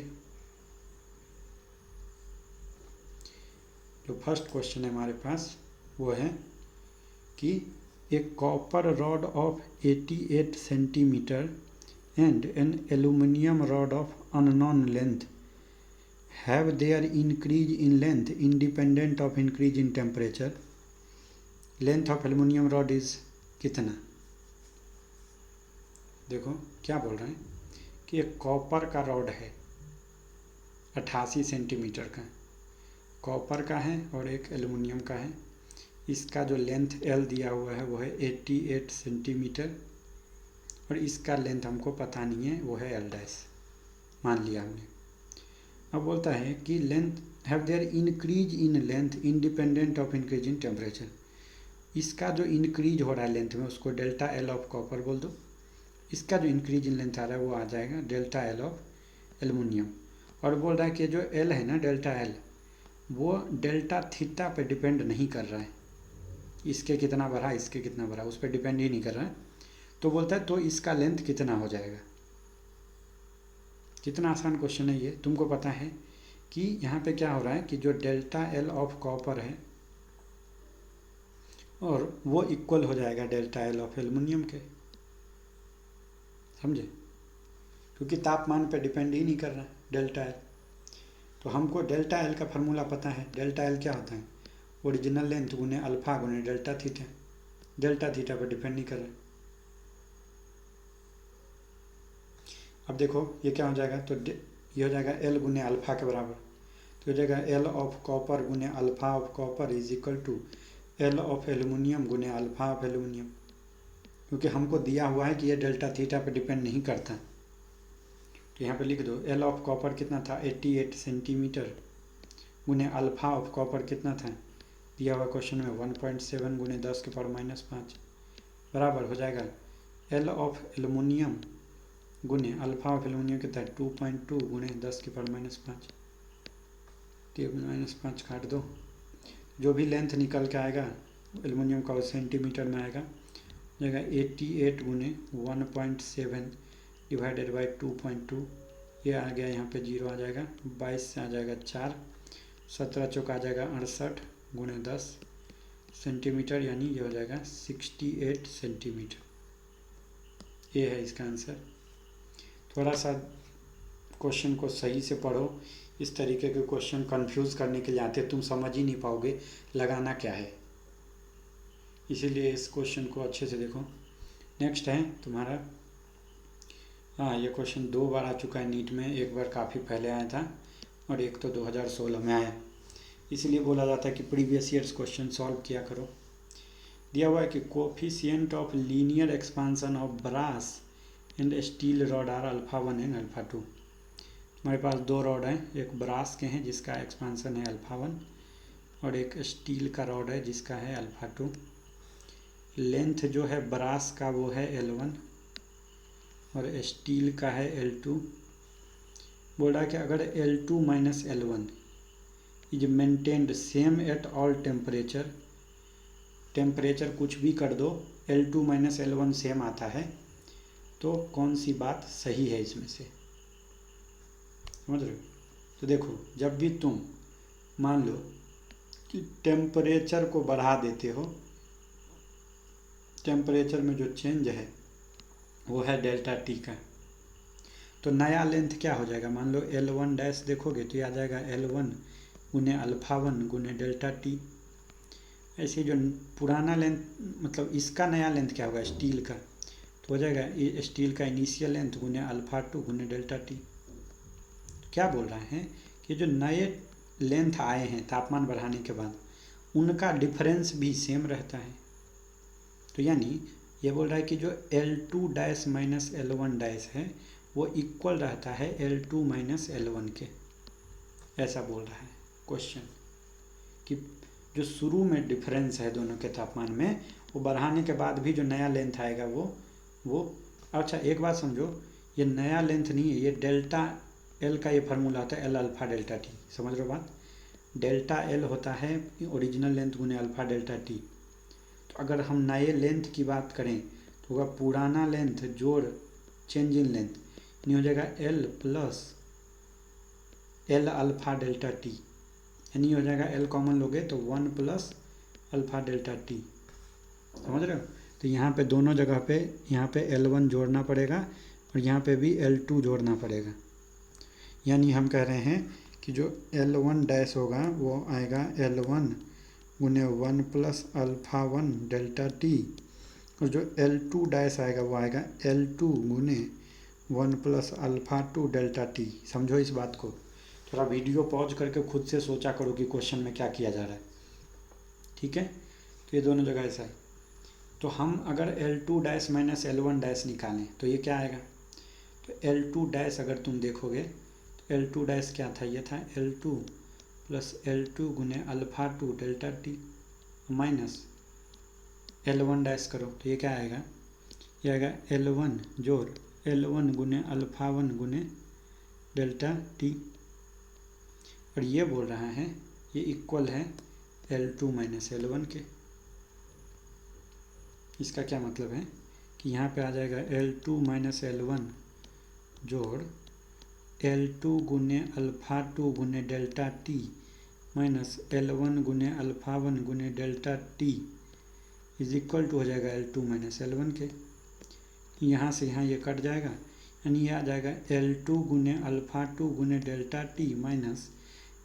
जो फर्स्ट क्वेश्चन है हमारे पास वो है कि एक copper rod of 88 centimetre and an aluminium rod of unknown length have their increase in length independent of increase in temperature. Length of aluminium rod is कितना? देखो क्या बोल रहे हैं कि एक कॉपर का रॉड है 88 सेंटीमीटर का, कॉपर का है, और एक एल्युमिनियम का है। इसका जो लेंथ L दिया हुआ है वो है 88 सेंटीमीटर और इसका लेंथ हमको पता नहीं है, वो है L डैश, मान लिया हमने। अब बोलता है कि length have their increase in length independent of increase in temperature. इसका जो इंक्रीज हो रहा है लेंथ में उसको डेल्टा L ऑफ कॉपर बोल दो, इसका जो इंक्रीज इन लेंथ आ रहा है वो आ जाएगा डेल्टा L ऑफ एल्युमिनियम। और बोल रहा है कि जो L है ना डेल्टा L, वो डेल्टा थीटा पे डिपेंड नहीं कर रहा है, इसके कितना बढ़ा इसके कितना बढ़ा उस पर डिपेंड ही नहीं कर रहा है। तो बोलता है तो इसका लेंथ कितना हो जाएगा। कितना आसान क्वेश्चन है ये, तुमको पता है कि यहाँ पे क्या हो रहा है कि जो डेल्टा L ऑफ कॉपर है और वो इक्वल हो जाएगा डेल्टा L ऑफ एल्युमिनियम के, समझे, क्योंकि तापमान पे डिपेंड ही नहीं कर रहा है डेल्टा L। तो हमको डेल्टा L का फार्मूला पता है, डेल्टा L क्या होता है, ओरिजिनल लेंथ गुने अल्फा गुने डेल्टा थीटा, डेल्टा थीटा पर डिपेंड नहीं कर रहा है। अब देखो ये क्या हो जाएगा, तो ये हो जाएगा L गुने अल्फा के बराबर, तो हो जाएगा L ऑफ कॉपर गुने alpha of copper is equal to L of aluminium गुने अल्फा ऑफ एल्युमिनियम, क्योंकि हमको दिया हुआ है कि ये डेल्टा थीटा पर डिपेंड नहीं करता। तो यहाँ पे लिख दो L ऑफ कॉपर कितना था 88 सेंटीमीटर गुने अल्फा ऑफ कॉपर कितना था दिया हुआ क्वेश्चन में 1.7 गुने 10 के पावर -5 बराबर हो जाएगा L ऑफ एल्युमिनियम गुने अल्फा ऑफ एल्युमिनियम कितना है 2.2 गुने 10 के पावर -5, -5 काट दो, जो भी लेंथ निकल के आएगा एल्युमिनियम का सेंटीमीटर में आएगा, जाएगा 88 गुने 1.7 डिवाइडेड बाई 2.2, ये आ गया यहाँ पे 0 आ जाएगा, 22 से आ जाएगा 4, 17 चौका आ जाएगा 68 गुने 10 सेंटीमीटर, यानी ये हो जाएगा 68 सेंटीमीटर। ये है इसका आंसर। थोड़ा सा क्वेश्चन को सही से पढ़ो, इस तरीके के क्वेश्चन कंफ्यूज करने के लिए आते, तुम समझ ही नहीं पाओगे लगाना क्या है, इसीलिए इस क्वेश्चन को अच्छे से देखो। नेक्स्ट है तुम्हारा, ये क्वेश्चन 2 बार आ चुका है नीट में, एक बार काफ़ी पहले आया था और एक तो 2016 में आया, इसलिए बोला जाता है कि प्रीवियस ईयर्स क्वेश्चन सॉल्व किया करो। दिया हुआ है कि coefficient of linear expansion of brass and steel rod are α1 and α2। हमारे पास 2 रॉड हैं, एक ब्रास के हैं जिसका एक्सपांसन है α1 और एक स्टील का रॉड है जिसका है α2। लेंथ जो है ब्रास का वो है L1 और स्टील का है L2। बोल रहा है कि अगर L2 minus L1 is maintained same at all temperature, temperature कुछ भी कर दो L2 माइनस L1 सेम आता है, तो कौन सी बात सही है इसमें से। समझ रहे हो। तो देखो जब भी तुम मान लो कि टेम्परेचर को बढ़ा देते हो, टेम्परेचर में जो चेंज है वो है डेल्टा टी का, तो नया लेंथ क्या हो जाएगा, मान लो L1 डैश देखोगे तो ये आ जाएगा L1 गुने अल्फ़ा 1 गुने डेल्टा टी। ऐसे जो पुराना लेंथ मतलब इसका नया लेंथ क्या होगा स्टील का, तो हो जाएगा ये स्टील का इनिशियल लेंथ गुने अल्फ़ा 2 गुने डेल्टा टी। क्या बोल रहे हैं कि जो नए लेंथ आए हैं तापमान बढ़ाने के बाद उनका डिफरेंस भी सेम रहता है। तो यानी ये बोल रहा है कि जो L2 dash minus L1 dash है वो इक्वल रहता है L2 माइनस L1 के, ऐसा बोल रहा है क्वेश्चन, कि जो शुरू में डिफरेंस है दोनों के तापमान में वो बढ़ाने के बाद भी जो नया लेंथ आएगा वो अच्छा एक बात समझो, ये नया लेंथ नहीं है, ये डेल्टा एल का ये फार्मूला होता है एल अल्फ़ा डेल्टा टी, समझ रहे हो बात। डेल्टा एल होता है ओरिजिनल लेंथ गुने अल्फ़ा डेल्टा टी। तो अगर हम नए लेंथ की बात करें तो होगा पुराना लेंथ जोड़ चेंज इन लेंथ, यानी हो जाएगा L plus L alpha delta T, यानी हो जाएगा एल कॉमन लोगे तो 1 प्लस अल्फ़ा डेल्टा टी, समझ रहे हो। तो यहाँ पे दोनों जगह पे यहाँ पे L1 जोड़ना पड़ेगा और यहाँ पे भी L2 जोड़ना पड़ेगा, यानी हम कह रहे हैं कि जो L1 डैश होगा वो आएगा L1 गुने 1 प्लस अल्फ़ा 1 डेल्टा टी, और जो L2 डैश आएगा वो आएगा L2 गुने 1 प्लस अल्फ़ा 2 डेल्टा टी। समझो इस बात को, थोड़ा वीडियो पॉज करके खुद से सोचा करो कि क्वेश्चन में क्या किया जा रहा है, ठीक है। तो ये दोनों जगह ऐसा है। तो हम अगर L2 dash minus L1 dash निकालें तो ये क्या आएगा, तो L2 डैश अगर तुम देखोगे तो L2 डैश क्या था, ये था L2 प्लस L2 गुने alpha 2 delta T minus L1 dash करो तो ये क्या आएगा, ये आएगा L1 जोड़ L1 गुने अल्फ़ा 1 गुने डेल्टा टी, और ये बोल रहा है ये इक्वल है L2 माइनस L1 के। इसका क्या मतलब है कि यहाँ पे आ जाएगा L2 माइनस L1 जोड़ L2 गुने अल्फ़ा 2 गुने डेल्टा टी माइनस L1 गुने अल्फ़ा 1 गुने delta T is equal to हो जाएगा L2 माइनस L1 के। यहाँ से यहाँ ये कट जाएगा, यानी ये आ जाएगा L2 गुने अल्फ़ा 2 गुने डेल्टा टी माइनस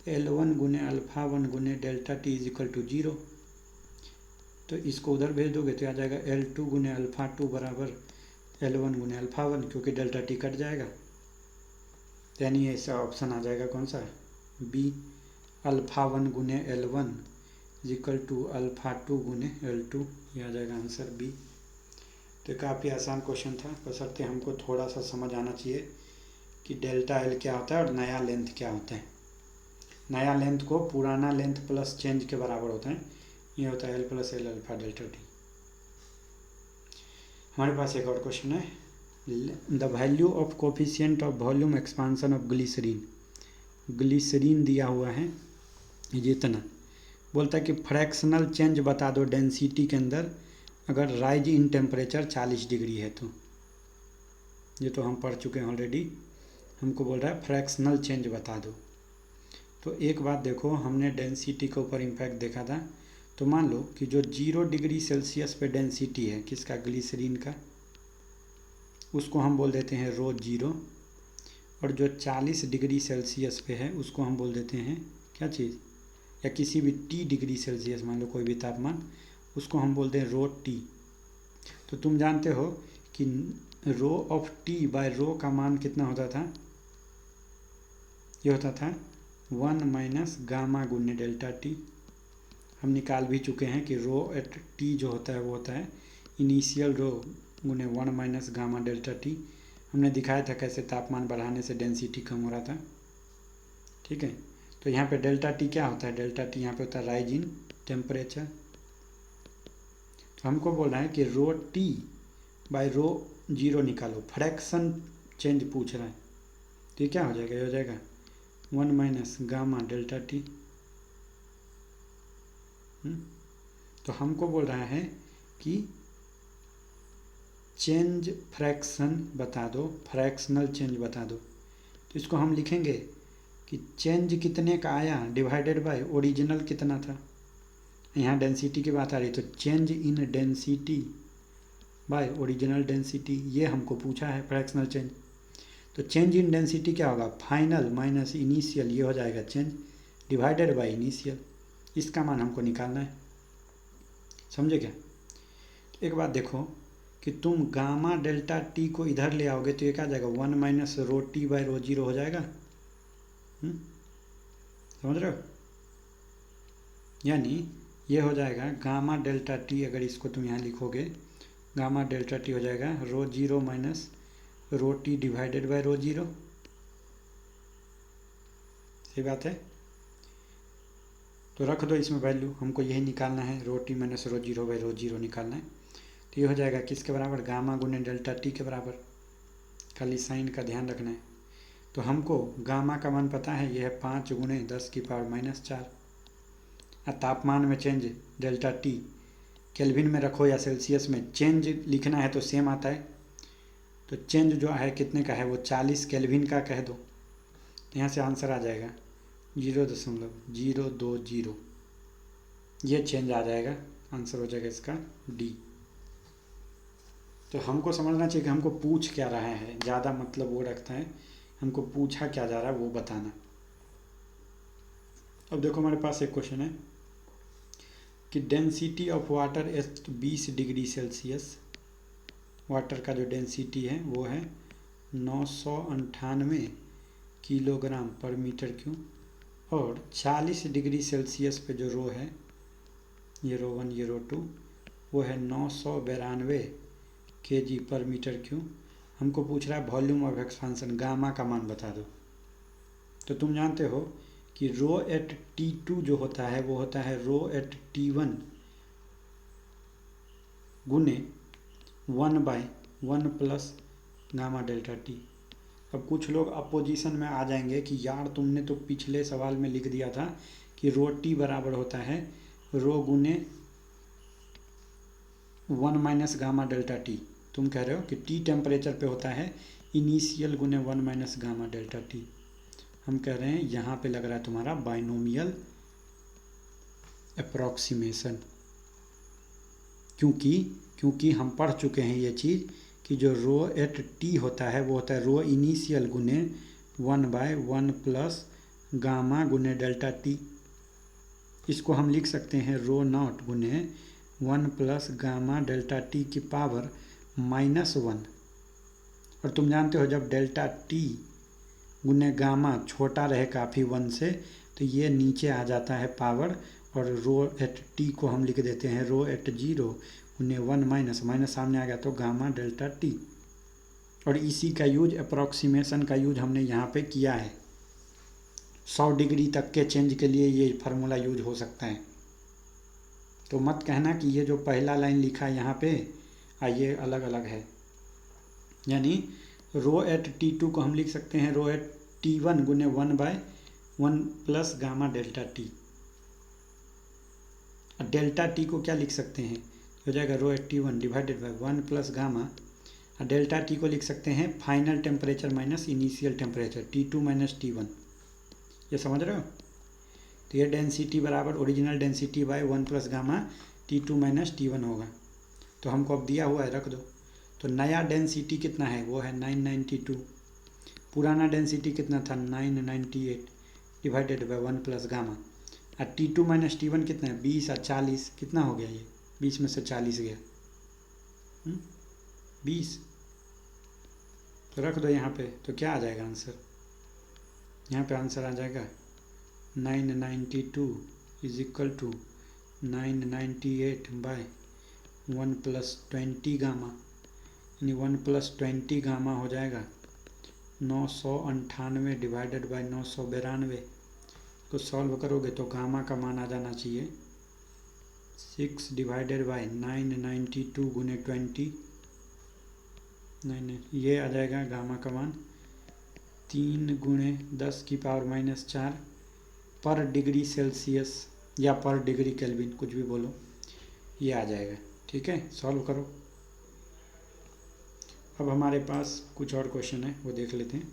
L1 गुने अल्फ़ा 1 गुने delta T is equal to 0। तो इसको उधर भेज दोगे तो आ जाएगा L2 गुने अल्फ़ा 2 बराबर L1 गुने अल्फ़ा 1, क्योंकि डेल्टा टी कट जाएगा, यानी ऐसा ऑप्शन आ जाएगा कौन सा, बी, अल्फ़ा 1 गुने L1 इक्वल टू अल्फ़ा 2 गुने L2, ये आ जाएगा आंसर बी। तो काफ़ी आसान क्वेश्चन था, बशर्ते हमको थोड़ा सा समझ आना चाहिए कि डेल्टा एल क्या होता है और नया लेंथ क्या होता है। नया लेंथ को पुराना लेंथ प्लस चेंज के बराबर होता है, ये होता है L plus L alpha delta T. हमारे पास एक और क्वेश्चन है, the value of coefficient of volume expansion of glycerine. Glycerine दिया हुआ है जितना, बोलता है कि फ्रैक्शनल चेंज बता दो डेंसिटी के अंदर अगर राइज इन टेम्परेचर 40 डिग्री है तो। ये तो हम पढ़ चुके हैं ऑलरेडी, हमको बोल रहा है फ्रैक्शनल चेंज बता दो। तो एक बात देखो, हमने डेंसिटी के ऊपर इम्पैक्ट देखा था, तो मान लो कि जो 0 डिग्री सेल्सियस पे डेंसिटी है किसका, ग्लिसरीन का, उसको हम बोल देते हैं रो 0, और जो 40 डिग्री सेल्सियस पे है उसको हम बोल देते हैं क्या चीज़, या किसी भी T डिग्री सेल्सियस मान लो कोई भी तापमान, उसको हम बोलते हैं रो T। तो तुम जानते हो कि रो ऑफ T बाय रो का मान कितना होता था, ये होता था 1 माइनस गामा गुने डेल्टा टी। हम निकाल भी चुके हैं कि रो एट T जो होता है वो होता है इनिशियल रो गुने 1 माइनस गामा डेल्टा टी। हमने दिखाया था कैसे तापमान बढ़ाने से डेंसिटी कम हो रहा था, ठीक है। तो यहाँ पे डेल्टा टी क्या होता है, डेल्टा टी यहाँ पे होता है राइज इन टेम्परेचर। तो हमको बोल रहा है कि रो टी बाय रो 0 निकालो, फ्रैक्शन चेंज पूछ रहा है, तो ये क्या हो जाएगा, ये हो जाएगा 1 माइनस गामा डेल्टा टी। तो हमको बोल रहा है कि चेंज फ्रैक्शन बता दो, फ्रैक्शनल चेंज बता दो। तो इसको हम लिखेंगे कि चेंज कितने का आया डिवाइडेड बाय ओरिजिनल कितना था। यहाँ डेंसिटी की बात आ रही, तो change in density bye original density, ये हमको पूछा है फ्रैक्शनल चेंज। तो चेंज इन डेंसिटी क्या होगा, फाइनल माइनस इनिशियल, ये हो जाएगा चेंज डिवाइडेड बाय इनिशियल। इसका मान हमको निकालना है, समझे क्या। एक बात देखो कि तुम गामा डेल्टा टी को इधर ले आओगे तो ये क्या आ जाएगा, 1 minus rho T bye rho zero हो जाएगा। समझ रहे हो, यानी ये हो जाएगा गामा डेल्टा टी, अगर इसको तुम यहाँ लिखोगे गामा डेल्टा टी हो जाएगा rho zero minus rho T divided by rho zero. सही बात है, तो रख दो इसमें वैल्यू, हमको यही निकालना है, rho T minus rho zero by rho zero निकालना है। तो ये हो जाएगा किसके बराबर, गामा गुने डेल्टा टी के बराबर। खाली साइन का ध्यान रखना है। तो हमको गामा का मान पता है, यह है 5 गुने 10 की पावर माइनस 4। तापमान में चेंज डेल्टा टी केल्विन में रखो या सेल्सियस में, चेंज लिखना है तो सेम आता है। तो चेंज जो है कितने का है, वो 40 केल्विन का कह दो, यहाँ से आंसर आ जाएगा 0.020। ये चेंज आ जाएगा, आंसर हो जाएगा इसका डी। तो हमको समझना चाहिए कि हमको पूछ क्या रहा है, ज़्यादा मतलब वो रखता है, हमको पूछा क्या जा रहा है वो बताना। अब देखो हमारे पास एक क्वेश्चन है कि density of water at 20 degree Celsius, water का जो डेंसिटी है वो है 998 किलोग्राम पर मीटर क्यूब, और 40 डिग्री सेल्सियस पे जो रो है, ये रो 1 ये रो 2, वो है 992 kg पर मीटर क्यूब। हमको पूछ रहा है वॉल्यूम ऑफ एक्सपांसन, गामा का मान बता दो। तो तुम जानते हो कि रो एट T2 जो होता है वो होता है रो एट T1 गुने 1/1 प्लस गामा डेल्टा टी। अब कुछ लोग अपोजिशन में आ जाएंगे कि यार तुमने तो पिछले सवाल में लिख दिया था कि रो टी बराबर होता है रो गुने 1 माइनस गामा डेल्टा टी। तुम कह रहे हो कि टी टेम्परेचर पे होता है इनिशियल गुने 1 माइनस गामा डेल्टा टी। हम कह रहे हैं यहाँ पे लग रहा है तुम्हारा बाइनोमियल अप्रॉक्सीमेशन, क्योंकि हम पढ़ चुके हैं ये चीज़ कि जो रो एट टी होता है वो होता है रो इनिशियल गुने 1/1 प्लस गामा गुने डेल्टा टी। इसको हम लिख सकते हैं रो नॉट गुने 1 प्लस गामा डेल्टा टी की पावर -1। और तुम जानते हो जब डेल्टा टी गुने गामा छोटा रहे काफ़ी 1 से, तो ये नीचे आ जाता है पावर, और रो एट टी को हम लिख देते हैं रो एट 0 गुने 1 माइनस सामने आ गया तो गामा डेल्टा टी। और इसी का यूज अप्रॉक्सीमेशन का यूज हमने यहाँ पे किया है। 100 डिग्री तक के चेंज के लिए ये फार्मूला यूज हो सकता है। तो मत कहना कि ये जो पहला लाइन लिखा है यहाँ पे ये अलग अलग है। यानी रो एट T2 को हम लिख सकते हैं रो एट T1 गुने 1/1 plus gamma delta T. Delta T को क्या लिख सकते हैं, हो जाएगा rho at T1 divided by 1 plus gamma. Delta T को लिख सकते हैं final temperature minus initial temperature, T2 minus T1। ये समझ रहे हो। तो ये डेंसिटी बराबर original density by 1 plus gamma T2 minus T1 होगा। तो हमको अब दिया हुआ है, रख दो। तो नया डेंसिटी कितना है, वो है 992। पुराना डेंसिटी कितना था 998 डिवाइडेड बाय 1 प्लस गामा। और T2 माइनस T1 कितना है 20 और 40, कितना हो गया ये 20 में से 40 गया 20। तो रख दो यहाँ पे, तो क्या आ जाएगा आंसर, यहाँ पे आंसर आ जाएगा 992 is equal to 998 by 1 plus 20 gamma, यानी 1 प्लस 20 गामा हो जाएगा 998 डिवाइडेड बाय 992। को सॉल्व करोगे तो गामा का मान आ जाना चाहिए 6 डिवाइडेड बाय 992 गुने 20, नहीं ये आ जाएगा गामा का मान 3 गुणे 10 की पावर माइनस 4 पर डिग्री सेल्सियस या पर डिग्री केल्विन, कुछ भी बोलो, ये आ जाएगा। ठीक है, सॉल्व करो। अब हमारे पास कुछ और क्वेश्चन है वो देख लेते हैं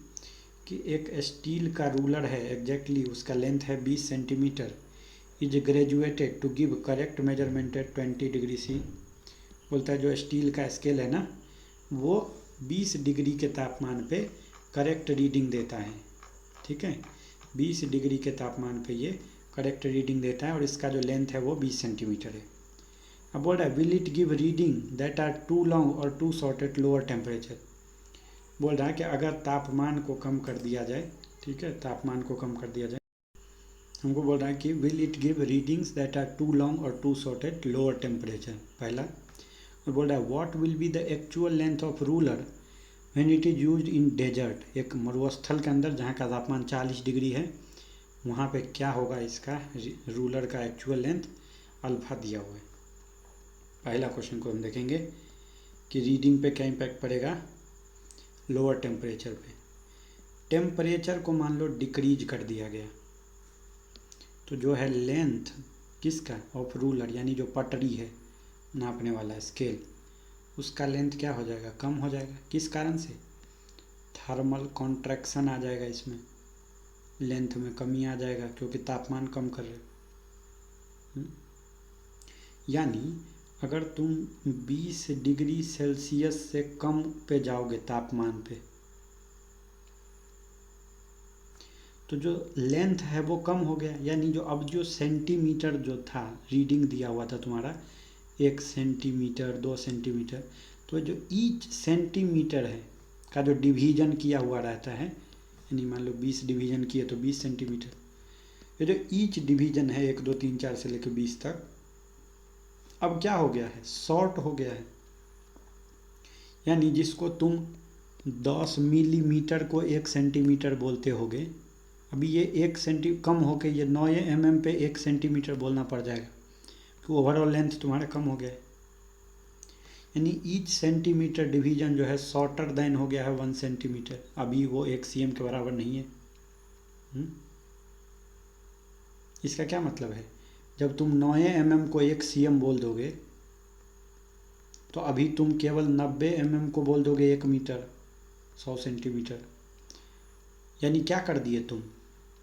कि एक स्टील का रूलर है, एग्जैक्टली उसका लेंथ है 20 centimetre, is graduated to give correct measurement at 20 degree C. बोलता है जो स्टील का स्केल है ना, वो 20 डिग्री के तापमान पे करेक्ट रीडिंग देता है। ठीक है, 20 डिग्री के तापमान पे ये करेक्ट रीडिंग देता है और इसका जो लेंथ है वो 20 सेंटीमीटर है। अब बोल रहा है will it give reading that are too long और too short at lower temperature. बोल रहा है कि अगर तापमान को कम कर दिया जाए, ठीक है, तापमान को कम कर दिया जाए, हमको बोल रहा है कि will it give readings that are too long और too short at lower temperature, पहला। और बोल रहा है what will be the actual length of ruler when it is used in desert. एक मरुस्थल के अंदर जहाँ का तापमान 40 डिग्री है, वहाँ पे क्या होगा इसका रूलर का एक्चुअल लेंथ, अल्फा दिया हुआ है। पहला क्वेश्चन को हम देखेंगे कि रीडिंग पे क्या इम्पैक्ट पड़ेगा, लोअर टेम्परेचर पे। टेम्परेचर को मान लो डिक्रीज कर दिया गया, तो जो है लेंथ किसका, ऑफ रूलर, यानी जो पटरी है नापने वाला स्केल, उसका लेंथ क्या हो जाएगा, कम हो जाएगा। किस कारण से, थर्मल कॉन्ट्रैक्शन आ जाएगा, इसमें लेंथ में कमी आ जाएगा क्योंकि तापमान कम कर रहे हो। यानी अगर तुम 20 डिग्री सेल्सियस से कम पे जाओगे तापमान पे, तो जो लेंथ है वो कम हो गया। यानी जो अब जो सेंटीमीटर जो था रीडिंग दिया हुआ था तुम्हारा, 1 सेंटीमीटर 2 सेंटीमीटर, तो जो ईच सेंटीमीटर है का जो डिवीजन किया हुआ रहता है, यानी मान लो 20 डिवीजन किए तो 20 सेंटीमीटर, ये जो ईच डिवीजन है 1 2 3 4 से लेकर 20 तक, अब क्या हो गया है, शॉर्ट हो गया है। यानी जिसको तुम 10 मिलीमीटर को 1 सेंटीमीटर बोलते होगे, अभी ये 1 सेंटी कम होके ये 9 mm पे 1 सेंटीमीटर बोलना पड़ जाएगा, कि ओवरऑल लेंथ तुम्हारा कम हो गया है। यानी ईच सेंटीमीटर डिवीजन जो है शॉर्टर देन हो गया है 1 सेंटीमीटर, अभी वो 1 cm के बराबर नहीं है। इसका क्या मतलब है, जब तुम 9 mm को 1 cm बोल दोगे, तो अभी तुम केवल 90 mm को बोल दोगे 1 मीटर 100 सेंटीमीटर। यानी क्या कर दिए तुम,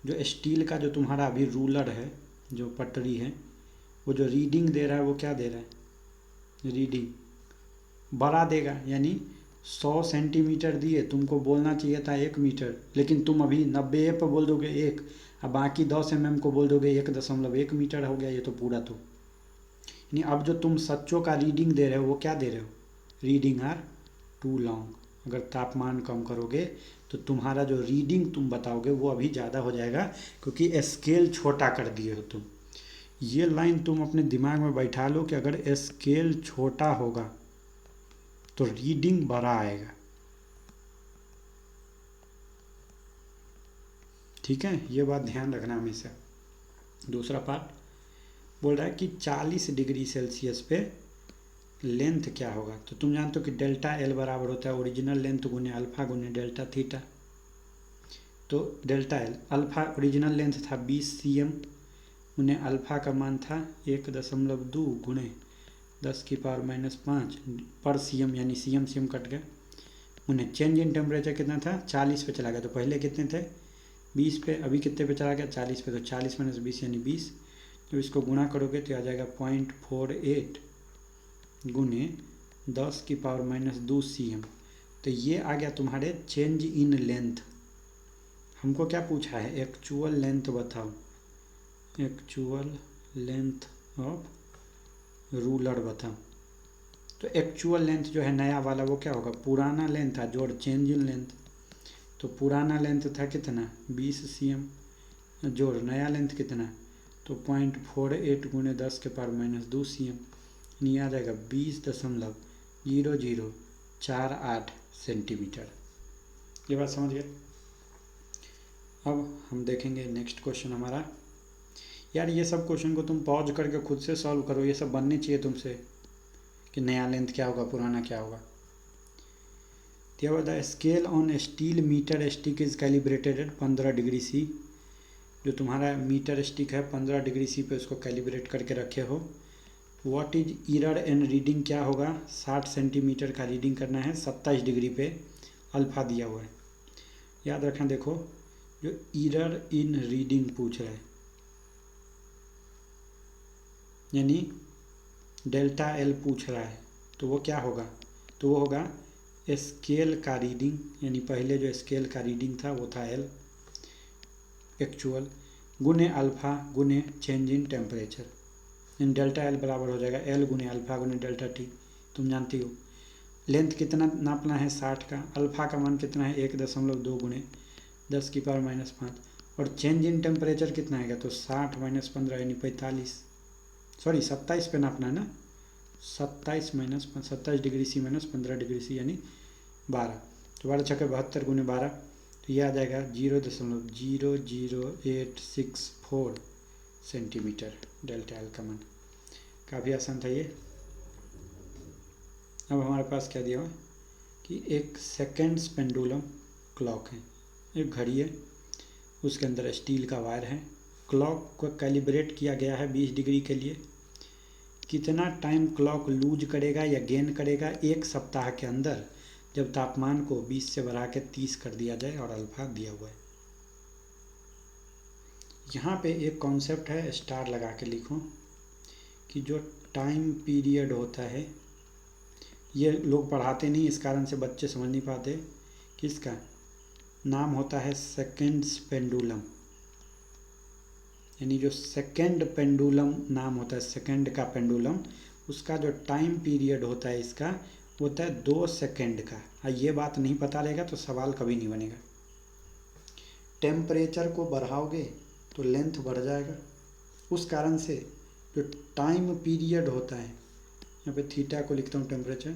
जो स्टील का जो तुम्हारा अभी रूलर है, जो पटरी है, वो जो रीडिंग दे रहा है वो क्या दे रहा है, रीडिंग बढ़ा देगा। यानी 100 सेंटीमीटर दिए, तुमको बोलना चाहिए था 1 मीटर, लेकिन तुम अभी 90 पे बोल दोगे 1, अब बाकी 10 mm को बोल दोगे 1.1 मीटर हो गया ये तो पूरा। तो यानी अब जो तुम सच्चों का रीडिंग दे रहे हो वो क्या दे रहे हो, रीडिंग आर टू लॉन्ग। अगर तापमान कम करोगे तो तुम्हारा जो रीडिंग तुम बताओगे वो अभी ज़्यादा हो जाएगा, क्योंकि स्केल छोटा कर दिए हो तुम। ये लाइन तुम अपने दिमाग में बैठा लो कि अगर स्केल छोटा होगा तो रीडिंग बड़ा आएगा। ठीक है, ये बात ध्यान रखना हमेशा। दूसरा पार्ट बोल रहा है कि 40 डिग्री सेल्सियस पे लेंथ क्या होगा। तो तुम जानते हो कि डेल्टा एल बराबर होता है ओरिजिनल लेंथ गुने अल्फ़ा गुने डेल्टा थीटा। तो delta L, alpha original length था 20 cm, उन्हें अल्फ़ा का मान था 1.2 गुणे 10⁻⁻5 पर cm, यानी cm कट गया। उन्हें चेंज इन टेम्परेचर कितना था, 40 पे चला गया। तो पहले कितने थे, 20 पे, अभी कितने पे चला गया, 40 पे। तो 40 - 20 यानी 20। जब इसको गुणा करोगे तो आ जाएगा 0.48 गुने 10⁻² cm। तो ये आ गया तुम्हारे चेंज इन लेंथ। हमको क्या पूछा है, एक्चुअल लेंथ बताओ, एक्चुअल लेंथ ऑफ रूलर बताओ। तो एक्चुअल लेंथ जो है नया वाला वो क्या होगा, पुराना लेंथ था जोड़ चेंज इन लेंथ। तो पुराना लेंथ था कितना 20 cm, जोड़ नया लेंथ कितना, तो 0.48 गुने 10⁻² cm, नहीं आ जाएगा 20.0048 सेंटीमीटर। ये बात समझ गए। अब हम देखेंगे नेक्स्ट क्वेश्चन हमारा। यार ये सब क्वेश्चन को तुम पॉज करके खुद से सॉल्व करो, ये सब बनने चाहिए तुमसे कि नया लेंथ क्या होगा, पुराना क्या होगा। The scale on steel metre stick is calibrated at 15 degree C. जो तुम्हारा मीटर स्टिक है 15 डिग्री सी पे उसको कैलिब्रेट करके रखे हो। What is error and reading क्या होगा, 60 सेंटीमीटर का रीडिंग करना है 27 डिग्री पे, अल्फ़ा दिया हुआ है। याद रखना। देखो जो एरर इन रीडिंग पूछ रहा है, यानी डेल्टा एल पूछ रहा है, तो वो क्या होगा, तो वो होगा स्केल का रीडिंग, यानी पहले जो स्केल का रीडिंग था वो था एल एक्चुअल, गुने अल्फ़ा गुने चेंज इन टेम्परेचर, यानी डेल्टा एल बराबर हो जाएगा एल गुने अल्फ़ा गुने डेल्टा टी। तुम जानती हो लेंथ कितना नापना है 60 का, अल्फ़ा का मान कितना है 1.2 गुने 10⁻⁵, और चेंज इन टेम्परेचर कितना आएगा, तो 60 - 15 यानी 45, सॉरी 27 पे नापना है ना, 27 degree C minus 15 degree C यानी 12, तो 12 छक्के 72 गुने 12, तो ये आ जाएगा 0.00864 सेंटीमीटर डेल्टा एल का मान। काफ़ी आसान था ये। अब हमारे पास क्या दिया हुआ कि एक सेकेंड्स पेंडुलम क्लॉक है, एक घड़ी है, उसके अंदर स्टील का वायर है, क्लॉक को कैलिब्रेट किया गया है 20 डिग्री के लिए। कितना टाइम क्लॉक लूज करेगा या गेन करेगा 1 सप्ताह के अंदर, जब तापमान को 20 से बढ़ा के 30 कर दिया जाए, और अल्फा दिया हुआ है। यहाँ पे एक कॉन्सेप्ट है, स्टार लगा के लिखो, कि जो टाइम पीरियड होता है, ये लोग पढ़ाते नहीं, इस कारण से बच्चे समझ नहीं पाते, कि इसका नाम होता है सेकेंड्स पेंडुलम, यानी जो सेकेंड पेंडुलम नाम होता है, सेकेंड का पेंडुलम, उसका जो टाइम पीरियड होता है इसका होता है 2 सेकेंड का। ये बात नहीं पता रहेगा तो सवाल कभी नहीं बनेगा। टेम्परेचर को बढ़ाओगे तो लेंथ बढ़ जाएगा, उस कारण से जो टाइम पीरियड होता है, यहाँ पे थीटा को लिखता हूँ टेम्परेचर,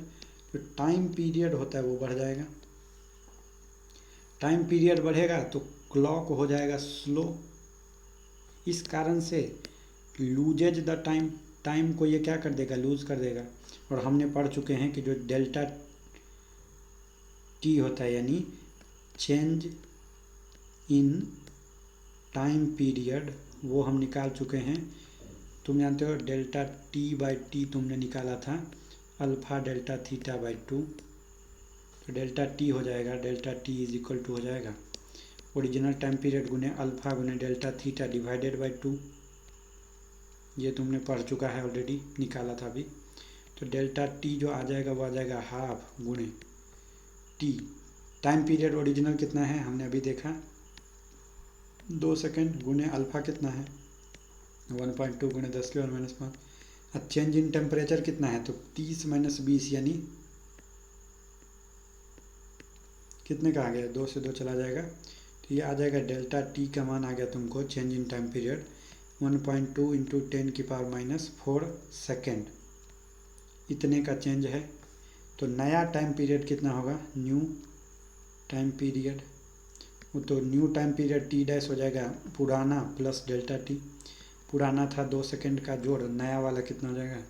जो टाइम पीरियड होता है वो बढ़ जाएगा। टाइम पीरियड बढ़ेगा तो क्लॉक हो जाएगा स्लो, इस कारण से लूजेज द टाइम, टाइम को ये क्या कर देगा, लूज कर देगा। और हमने पढ़ चुके हैं कि जो डेल्टा टी होता है, यानी चेंज इन टाइम पीरियड, वो हम निकाल चुके हैं। तुम जानते हो डेल्टा टी बाई टी तुमने निकाला था अल्फ़ा डेल्टा थीटा बाई 2, तो डेल्टा टी हो जाएगा, delta T is equal to हो जाएगा ओरिजिनल टाइम पीरियड गुने अल्फ़ा गुने डेल्टा थीटा डिवाइडेड बाई 2। ये तुमने पढ़ चुका है ऑलरेडी, निकाला था अभी। तो डेल्टा टी जो आ जाएगा वो आ जाएगा हाफ गुने टी, टाइम पीरियड ओरिजिनल कितना है हमने अभी देखा 2 सेकेंड, गुने अल्फ़ा कितना है 1.2 गुने 10⁻⁵। अब चेंज इन टेम्परेचर कितना है, तो 30 - 20 यानी कितने का आ गया, 2 से 2 चला जाएगा, तो ये आ जाएगा डेल्टा टी का मान आ गया तुमको change in time period 1.2 into 10⁻⁴ second, इतने का चेंज है। तो नया टाइम पीरियड कितना होगा, न्यू टाइम पीरियड, वो तो new time period T dash हो जाएगा पुराना प्लस डेल्टा टी, पुराना था 2 सेकेंड का जोड़, नया वाला कितना हो जाएगा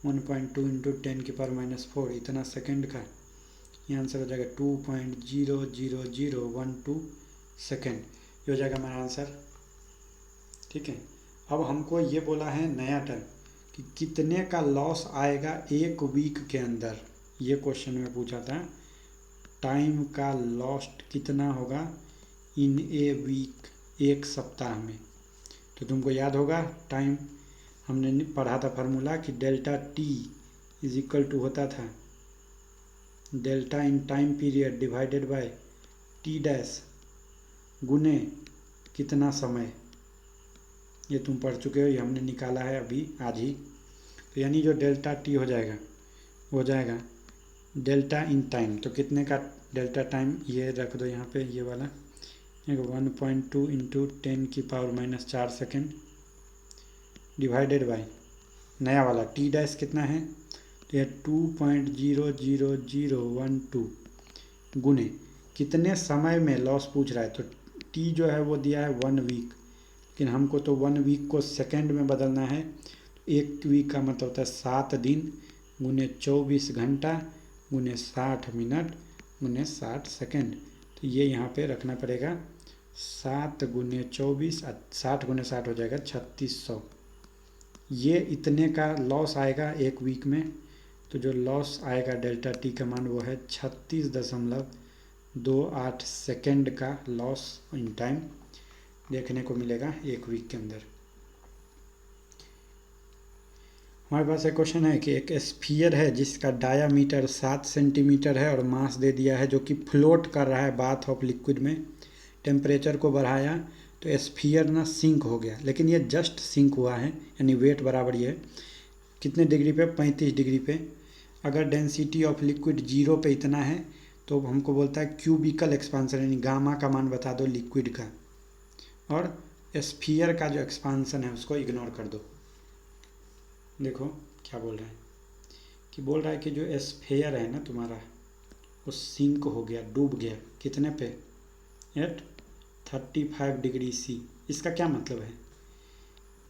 1.2 इंटू 10⁻⁴, इतना सेकेंड का, ये आंसर हो जाएगा 2.00012 सेकेंड, ये हो जाएगा हमारा आंसर। ठीक है, अब हमको ये बोला है नया टाइम कि कितने का लॉस आएगा 1 वीक के अंदर, ये क्वेश्चन में पूछा था, टाइम का लॉस्ट कितना होगा इन ए वीक, 1 सप्ताह में। तो तुमको याद होगा टाइम हमने पढ़ा था फार्मूला कि delta T is equal to होता था delta in time period divided by T dash गुने कितना समय, ये तुम पढ़ चुके हो, ये हमने निकाला है अभी आज ही। तो यानी जो डेल्टा टी हो जाएगा वो हो जाएगा डेल्टा इन टाइम, तो कितने का डेल्टा टाइम, ये रख दो यहाँ पे, ये वाला 1.2 इंटू 10⁻⁴ सेकेंड डिवाइडेड बाय नया वाला टी डैश कितना है, तो यह 2.00012 गुने कितने समय में लॉस पूछ रहा है, तो टी जो है वो दिया है 1 वीक, लेकिन हमको तो 1 वीक को सेकेंड में बदलना है, तो 1 वीक का मतलब होता है 7 दिन गुने 24 घंटा गुने 60 मिनट गुने 60 सेकेंड, तो ये यहाँ पे रखना पड़ेगा 7 गुने 24, 60 गुने 60 हो जाएगा 3600, ये इतने का लॉस आएगा 1 वीक में। तो जो लॉस आएगा डेल्टा टी का मान वो है 36.3 28 सेकेंड का लॉस इन टाइम देखने को मिलेगा 1 वीक के अंदर। हमारे पास एक क्वेश्चन है कि एक स्फीयर है जिसका डायामीटर 7 सेंटीमीटर है और मास दे दिया है, जो कि फ्लोट कर रहा है बाथ ऑफ लिक्विड में। टेम्परेचर को बढ़ाया तो स्फीयर ना सिंक हो गया, लेकिन ये जस्ट सिंक हुआ है, यानी वेट बराबर ये है कितने डिग्री पे, 35 डिग्री पे। अगर डेंसिटी ऑफ लिक्विड 0 पे इतना है तो हमको बोलता है क्यूबिकल एक्सपांसन, यानी गामा का मान बता दो लिक्विड का, और स्फीयर का जो एक्सपांसन है उसको इग्नोर कर दो। देखो क्या बोल रहा है कि बोल रहा है कि जो स्फीयर है ना तुम्हारा वो सिंक हो गया, डूब गया, कितने पे, एट 35 डिग्री सी। इसका क्या मतलब है,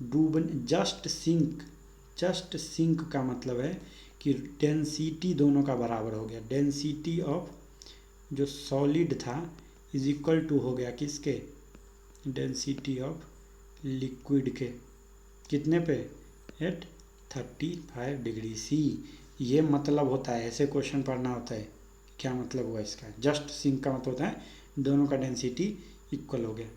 डूब, जस्ट सिंक का मतलब है कि डेंसिटी दोनों का बराबर हो गया। डेंसिटी ऑफ जो सॉलिड था इज इक्वल टू हो गया किसके, डेंसिटी ऑफ लिक्विड के, कितने पे, एट 35 डिग्री सी। ये मतलब होता है, ऐसे क्वेश्चन पढ़ना होता है, क्या मतलब हुआ इसका। जस्ट सिंक का मतलब होता है दोनों का डेंसिटी इक्वल हो गया।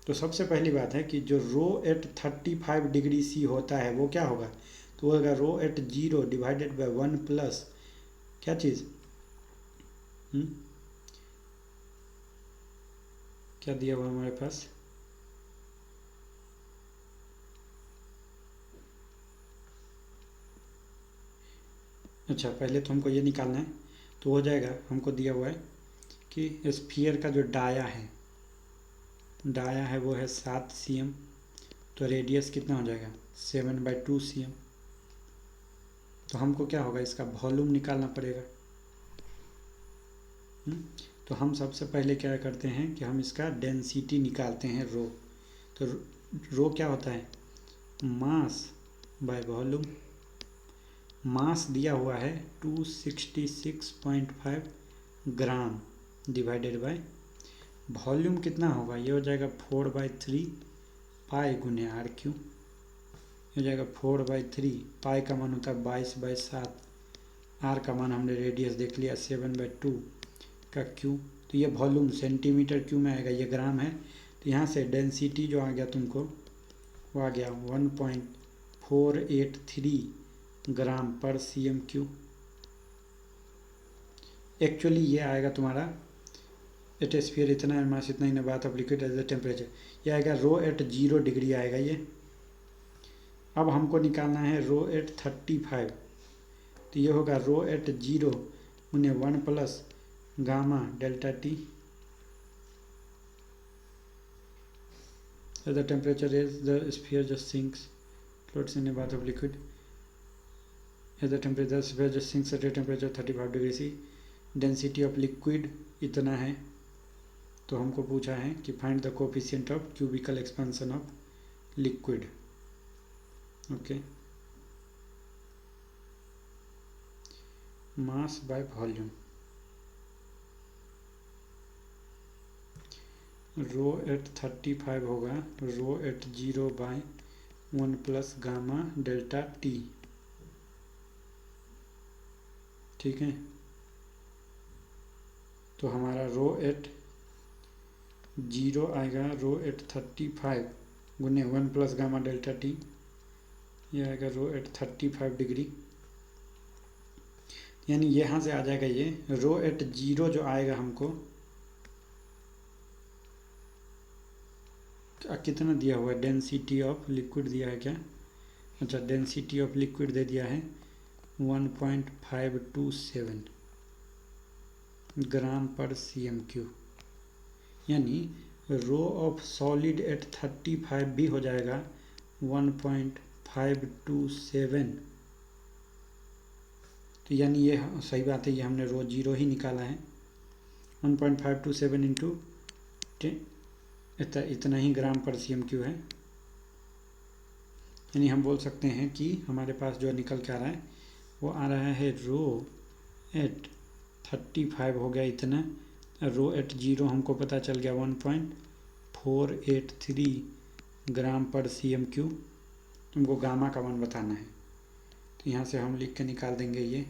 तो सबसे पहली बात है कि जो रो एट 35 डिग्री सी होता है वो क्या होगा, तो वो होगा rho eight 0 divided by 1 plus क्या चीज़, क्या दिया हुआ हमारे पास, अच्छा पहले तो हमको ये निकालना है, तो हो जाएगा, हमको दिया हुआ है कि स्फीयर का जो डाया है वो है 7 cm, तो रेडियस कितना हो जाएगा 7/2 cm। तो हमको क्या होगा, इसका वॉल्यूम निकालना पड़ेगा। तो हम सबसे पहले क्या करते हैं कि हम इसका डेंसिटी निकालते हैं रो। तो रो क्या होता है, मास बाय वॉल्यूम। मास दिया हुआ है 266.5 ग्राम डिवाइडेड बाय वॉल्यूम कितना होगा, ये हो जाएगा 4/3 पाई गुने आर क्यू, हो जाएगा 4/3। पाई का मान होता है 22/7, आर का मान हमने रेडियस देख लिया 7/2 का क्यू। तो ये वॉल्यूम सेंटीमीटर क्यू में आएगा, ये ग्राम है, तो यहाँ से डेंसिटी जो आ गया तुमको वो आ गया 1.483 ग्राम पर cm क्यू। एक्चुअली ये आएगा तुम्हारा एटमॉस्फेयर इतना है, मास इतना ही ना, बात of liquid as the temperature, ये आएगा रो एट 0 डिग्री आएगा ये। अब हमको निकालना है रो एट 35, तो ये होगा रो एट 0 उन्हें 1 plus gamma delta T, as the temperature is the sphere just sinks, floats in a bath of liquid, as the temperature the sphere just sinks at a temperature 35 degree C. Density of liquid इतना है, तो हमको पूछा है कि find the coefficient of cubical expansion of liquid. Okay, mass by volume, rho at 35 होगा rho at 0/1 plus gamma delta T, ठीक है। तो हमारा रो एट 0 आएगा रो एट 35 गुने 1 प्लस गामा डेल्टा टी, ये आएगा रो एट 35 डिग्री, यानी यहाँ से आ जाएगा ये रो एट 0 जो आएगा हमको कितना दिया हुआ है, डेंसिटी ऑफ लिक्विड दिया है क्या, अच्छा डेंसिटी ऑफ लिक्विड दे दिया है 1.527 ग्राम पर cm क्यू, यानी रो ऑफ सॉलिड एट 35 भी हो जाएगा 1.527। तो यानी ये सही बात है, ये हमने रो 0 ही निकाला है, 1.527 इंटू इतना ही ग्राम पर cm क्यू है। यानी हम बोल सकते हैं कि हमारे पास जो निकल के आ रहा है वो आ रहा है रो एट 35 हो गया इतना, रो एट 0 हमको पता चल गया 1.483 ग्राम पर cm क्यू। तुमको गामा का मान बताना है, तो यहाँ से हम लिख के निकाल देंगे ये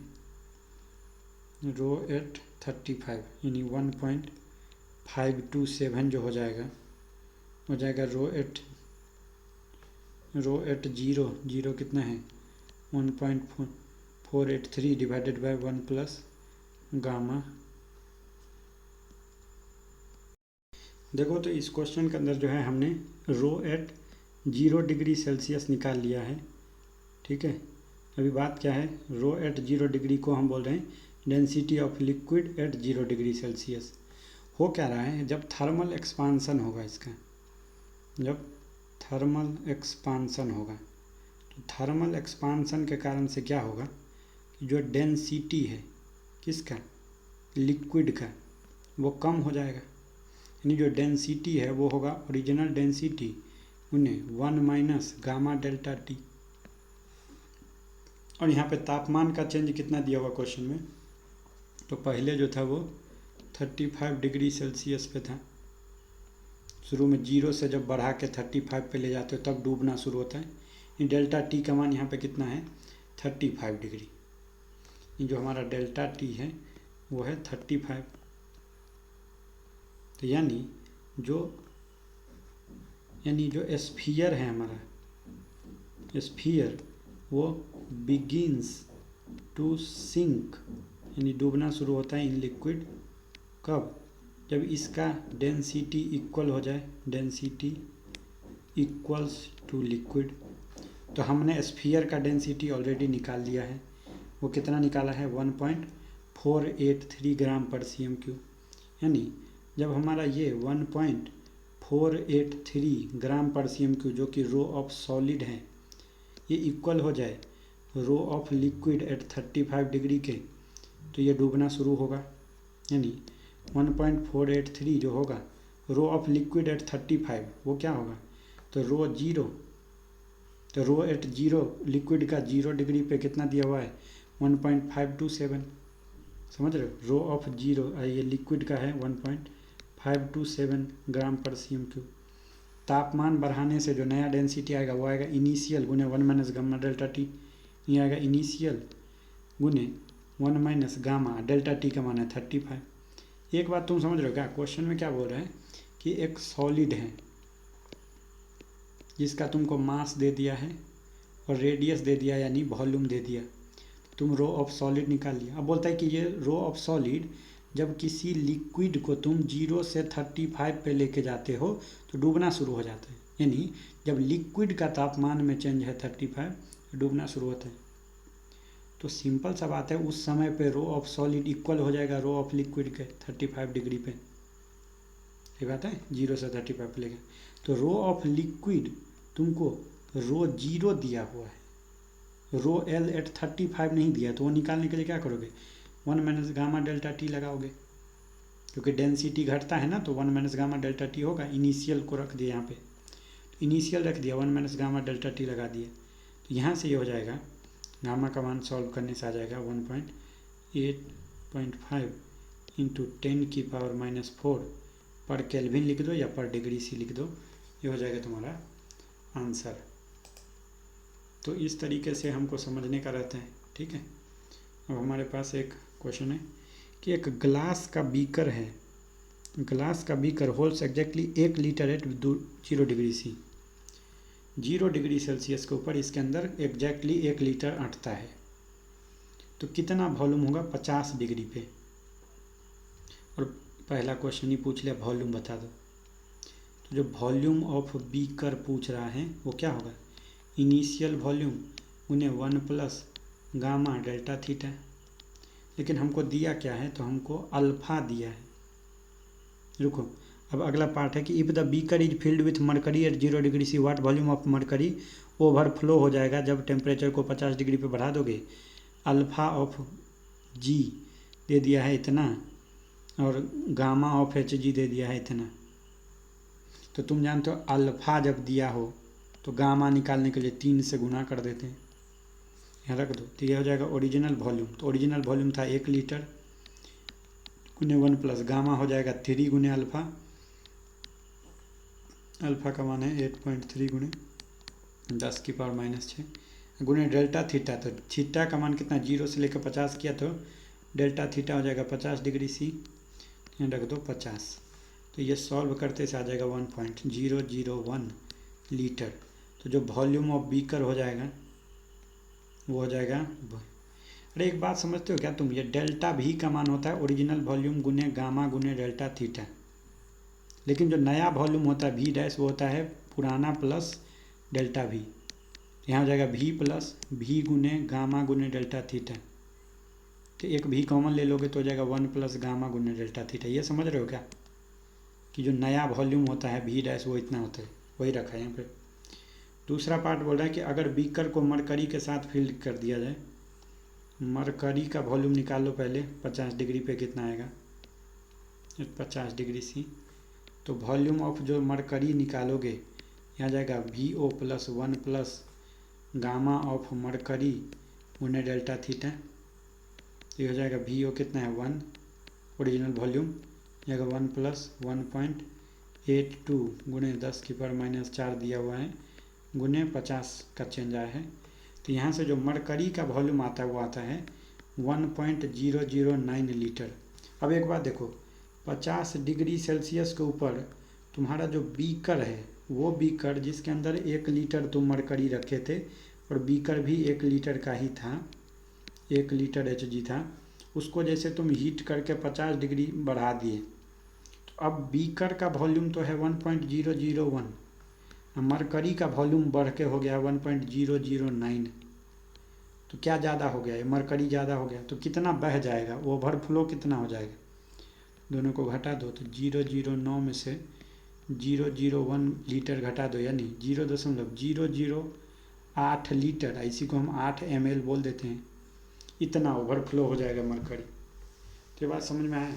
रो एट 35 यानी 1.527 जो हो जाएगा रो एट जीरो कितना है 1.483 डिवाइडेड बाय 1 प्लस गामा। देखो तो इस क्वेश्चन के अंदर जो है हमने रो एट 0 डिग्री सेल्सियस निकाल लिया है, ठीक है। अभी बात क्या है, रो एट 0 डिग्री को हम बोल रहे हैं density of liquid eight 0 degree Celsius. हो क्या रहा है, जब थर्मल एक्सपांसन होगा इसका, जब थर्मल एक्सपांसन होगा तो थर्मल एक्सपांसन के कारण से क्या होगा कि जो डेंसिटी है किसका, लिक्विड का, वो कम हो जाएगा। यानी जो डेंसिटी है वो होगा ओरिजिनल डेंसिटी उन्हें 1 माइनस गामा डेल्टा टी। और यहाँ पे तापमान का चेंज कितना दिया हुआ क्वेश्चन में, तो पहले जो था वो 35 डिग्री सेल्सियस पे था। शुरू में 0 से जब बढ़ा के 35 पे ले जाते हो तब डूबना शुरू होता है। डेल्टा टी का मान यहाँ पे कितना है 35 डिग्री। ये जो हमारा डेल्टा टी है वो है 35। तो यानी जो स्फीयर है हमारा स्फीयर वो बिगिंस टू सिंक यानी डूबना शुरू होता है इन लिक्विड। कब, जब इसका डेंसिटी इक्वल हो जाए, डेंसिटी इक्वल्स टू लिक्विड। तो हमने स्फीयर का डेंसिटी ऑलरेडी निकाल लिया है, वो कितना निकाला है 1.483 ग्राम पर cm3। यानी जब हमारा ये 1.483 ग्राम पर cm3 जो कि रो ऑफ सॉलिड है ये इक्वल हो जाए rho of liquid at 35 degree के, तो ये डूबना शुरू होगा। यानी 1.483 जो होगा रो ऑफ लिक्विड एट 35 वो क्या होगा, तो रो एट 0 लिक्विड का 0 डिग्री पे कितना दिया हुआ है 1.527, समझ रहे हो। रो ऑफ 0 ये लिक्विड का है 1.527 ग्राम पर cm3। तापमान बढ़ाने से जो नया डेंसिटी आएगा वो आएगा इनिशियल गुने 1 माइनस गामा डेल्टा टी। ये आएगा इनिशियल गुने 1 माइनस गामा डेल्टा टी का मान है 35। एक बात तुम समझ रहे हो क्या, क्वेश्चन में क्या बोल रहा है कि एक सॉलिड है जिसका तुमको मास दे दिया है और रेडियस दे दिया यानी वॉल्यूम दे दिया, तुम रो ऑफ सॉलिड निकाल लिया। अब बोलता है कि ये रो ऑफ सॉलिड जब किसी लिक्विड को तुम 0 से 35 पे लेके जाते हो तो डूबना शुरू हो जाता है। यानी जब लिक्विड का तापमान में चेंज है 35 तो डूबना शुरू होता है। तो सिंपल सा बात है, उस समय पे रो ऑफ सॉलिड इक्वल हो जाएगा रो ऑफ लिक्विड के 35 डिग्री पे। ये बात है 0 से 35 पे लेके, तो रो ऑफ लिक्विड तुमको रो 0 दिया हुआ है, रो एल एट 35 नहीं दिया, तो वो निकालने के लिए क्या करोगे 1 माइनस गामा डेल्टा टी लगाओगे, क्योंकि डेंसिटी घटता है ना, तो 1 माइनस गामा डेल्टा टी होगा। इनिशियल को रख दिया यहाँ पे, तो इनिशियल रख दिया 1 माइनस गामा डेल्टा टी लगा दिए, तो यहाँ से ये हो जाएगा गामा का मान सॉल्व करने से आ जाएगा 1.8.5 इंटू 10⁻⁻4 पर केल्विन लिख दो या पर डिग्री सी लिख दो, ये हो जाएगा तुम्हारा आंसर। तो इस तरीके से हमको समझने का रहता है, ठीक है। अब हमारे पास एक क्वेश्चन है कि एक ग्लास का बीकर है, ग्लास का beaker holds exactly 1 litre at 0 degree C, 0 degree Celsius के ऊपर इसके अंदर एग्जैक्टली 1 लीटर अटता है, तो कितना वॉल्यूम होगा 50 डिग्री पे। और पहला क्वेश्चन ही पूछ लिया वॉल्यूम बता दो, तो जो वॉल्यूम ऑफ बीकर पूछ रहा है वो क्या होगा इनिशियल वॉल्यूम उन्हें 1 प्लस गामा डेल्टा थीटा। लेकिन हमको दिया क्या है, तो हमको अल्फा दिया है। रुको, अब अगला पार्ट है कि if the beaker is filled with mercury at 0 degree C what volume of mercury overflow हो जाएगा जब टेम्परेचर को 50 डिग्री पे बढ़ा दोगे। अल्फा ऑफ जी दे दिया है इतना और गामा ऑफ एच जी दे दिया है इतना। तो तुम जानते हो अल्फा जब दिया हो तो गामा निकालने के लिए 3 से गुना कर देते हैं, यहाँ रख दो, तो यह हो जाएगा ओरिजिनल वॉल्यूम। तो ओरिजिनल वॉल्यूम था 1 लीटर गुने 1 प्लस गामा हो जाएगा 3 गुने अल्फ़ा, अल्फ़ा का मान है 8.3 गुने 10⁻⁻6 गुने डेल्टा थीटा। तो थीटा का मान कितना 0 से लेकर 50 किया तो डेल्टा थीटा हो जाएगा 50 डिग्री सी, यहाँ रख दो 50। तो ये सॉल्व करते से आ जाएगा 1.001 लीटर। तो जो वॉल्यूम ऑफ बीकर हो जाएगा वो हो जाएगा, अरे एक बात समझते हो क्या तुम, ये डेल्टा भी का मान होता है ओरिजिनल वॉल्यूम गुने गामा गुने डेल्टा थीटा, लेकिन जो नया वॉल्यूम होता है भी डैश वो होता है पुराना प्लस डेल्टा भी। यहाँ हो जाएगा भी प्लस भी गुने गामा गुने डेल्टा थीटा। तो एक भी कॉमन ले लोगे तो हो जाएगा 1 प्लस गामा गुने डेल्टा थीटा। ये समझ रहे हो क्या कि जो नया वॉल्यूम होता है भी डैश वो इतना होता है, वही रखा है यहाँ पे। दूसरा पार्ट बोल रहा है कि अगर बीकर को मरकरी के साथ फिल कर दिया जाए, मरकरी का वॉल्यूम निकाल लो पहले, 50 डिग्री पे कितना आएगा, 50 डिग्री सी। तो वॉल्यूम ऑफ जो मरकरी निकालोगे यहाँ जाएगा VO plus 1 plus gamma of mercury गुने डेल्टा थीटा। ये हो जाएगा VO कितना है 1 ओरिजिनल वॉल्यूम, जाएगा 1 प्लस 1.82 गुने 10⁻⁴ दिया हुआ है गुने 50 का चेंज आया है। तो यहाँ से जो मरकरी का वॉल्यूम आता है वो आता है 1.009 लीटर। अब एक बात देखो, 50 डिग्री सेल्सियस के ऊपर तुम्हारा जो बीकर है वो बीकर जिसके अंदर 1 लीटर तुम मरकरी रखे थे और बीकर भी 1 लीटर का ही था, 1 लीटर Hg था, उसको जैसे तुम हीट करके 50 डिग्री बढ़ा दिए, तो अब बीकर का वॉल्यूम तो है 1.001, मरकरी का वॉल्यूम बढ़ के हो गया 1.009। तो क्या ज़्यादा हो गया, ये मरकरी ज़्यादा हो गया, तो कितना बह जाएगा, ओवरफ्लो कितना हो जाएगा, दोनों को घटा दो। तो 009 में से 001 लीटर घटा दो, यानी 0.008 लीटर, इसी को हम 8 ml बोल देते हैं, इतना ओवरफ्लो हो जाएगा मरकरी। तो ये बात समझ में आया?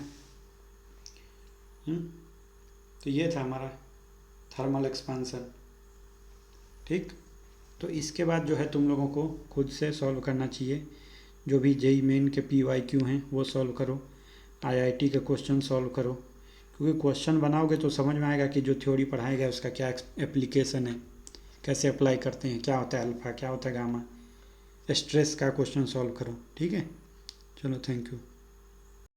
तो ये था हमारा थर्मल एक्सपांसन। ठीक, तो इसके बाद जो है तुम लोगों को खुद से सॉल्व करना चाहिए, जो भी जेई मेन के PYQ हैं वो सॉल्व करो, IIT के क्वेश्चन सॉल्व करो, क्योंकि क्वेश्चन बनाओगे तो समझ में आएगा कि जो थ्योरी पढ़ाया गया उसका क्या एप्लीकेशन है, कैसे अप्लाई करते हैं, क्या होता है अल्फ़ा, क्या होता है गामा। स्ट्रेस का क्वेश्चन सॉल्व करो। ठीक है, चलो थैंक यू।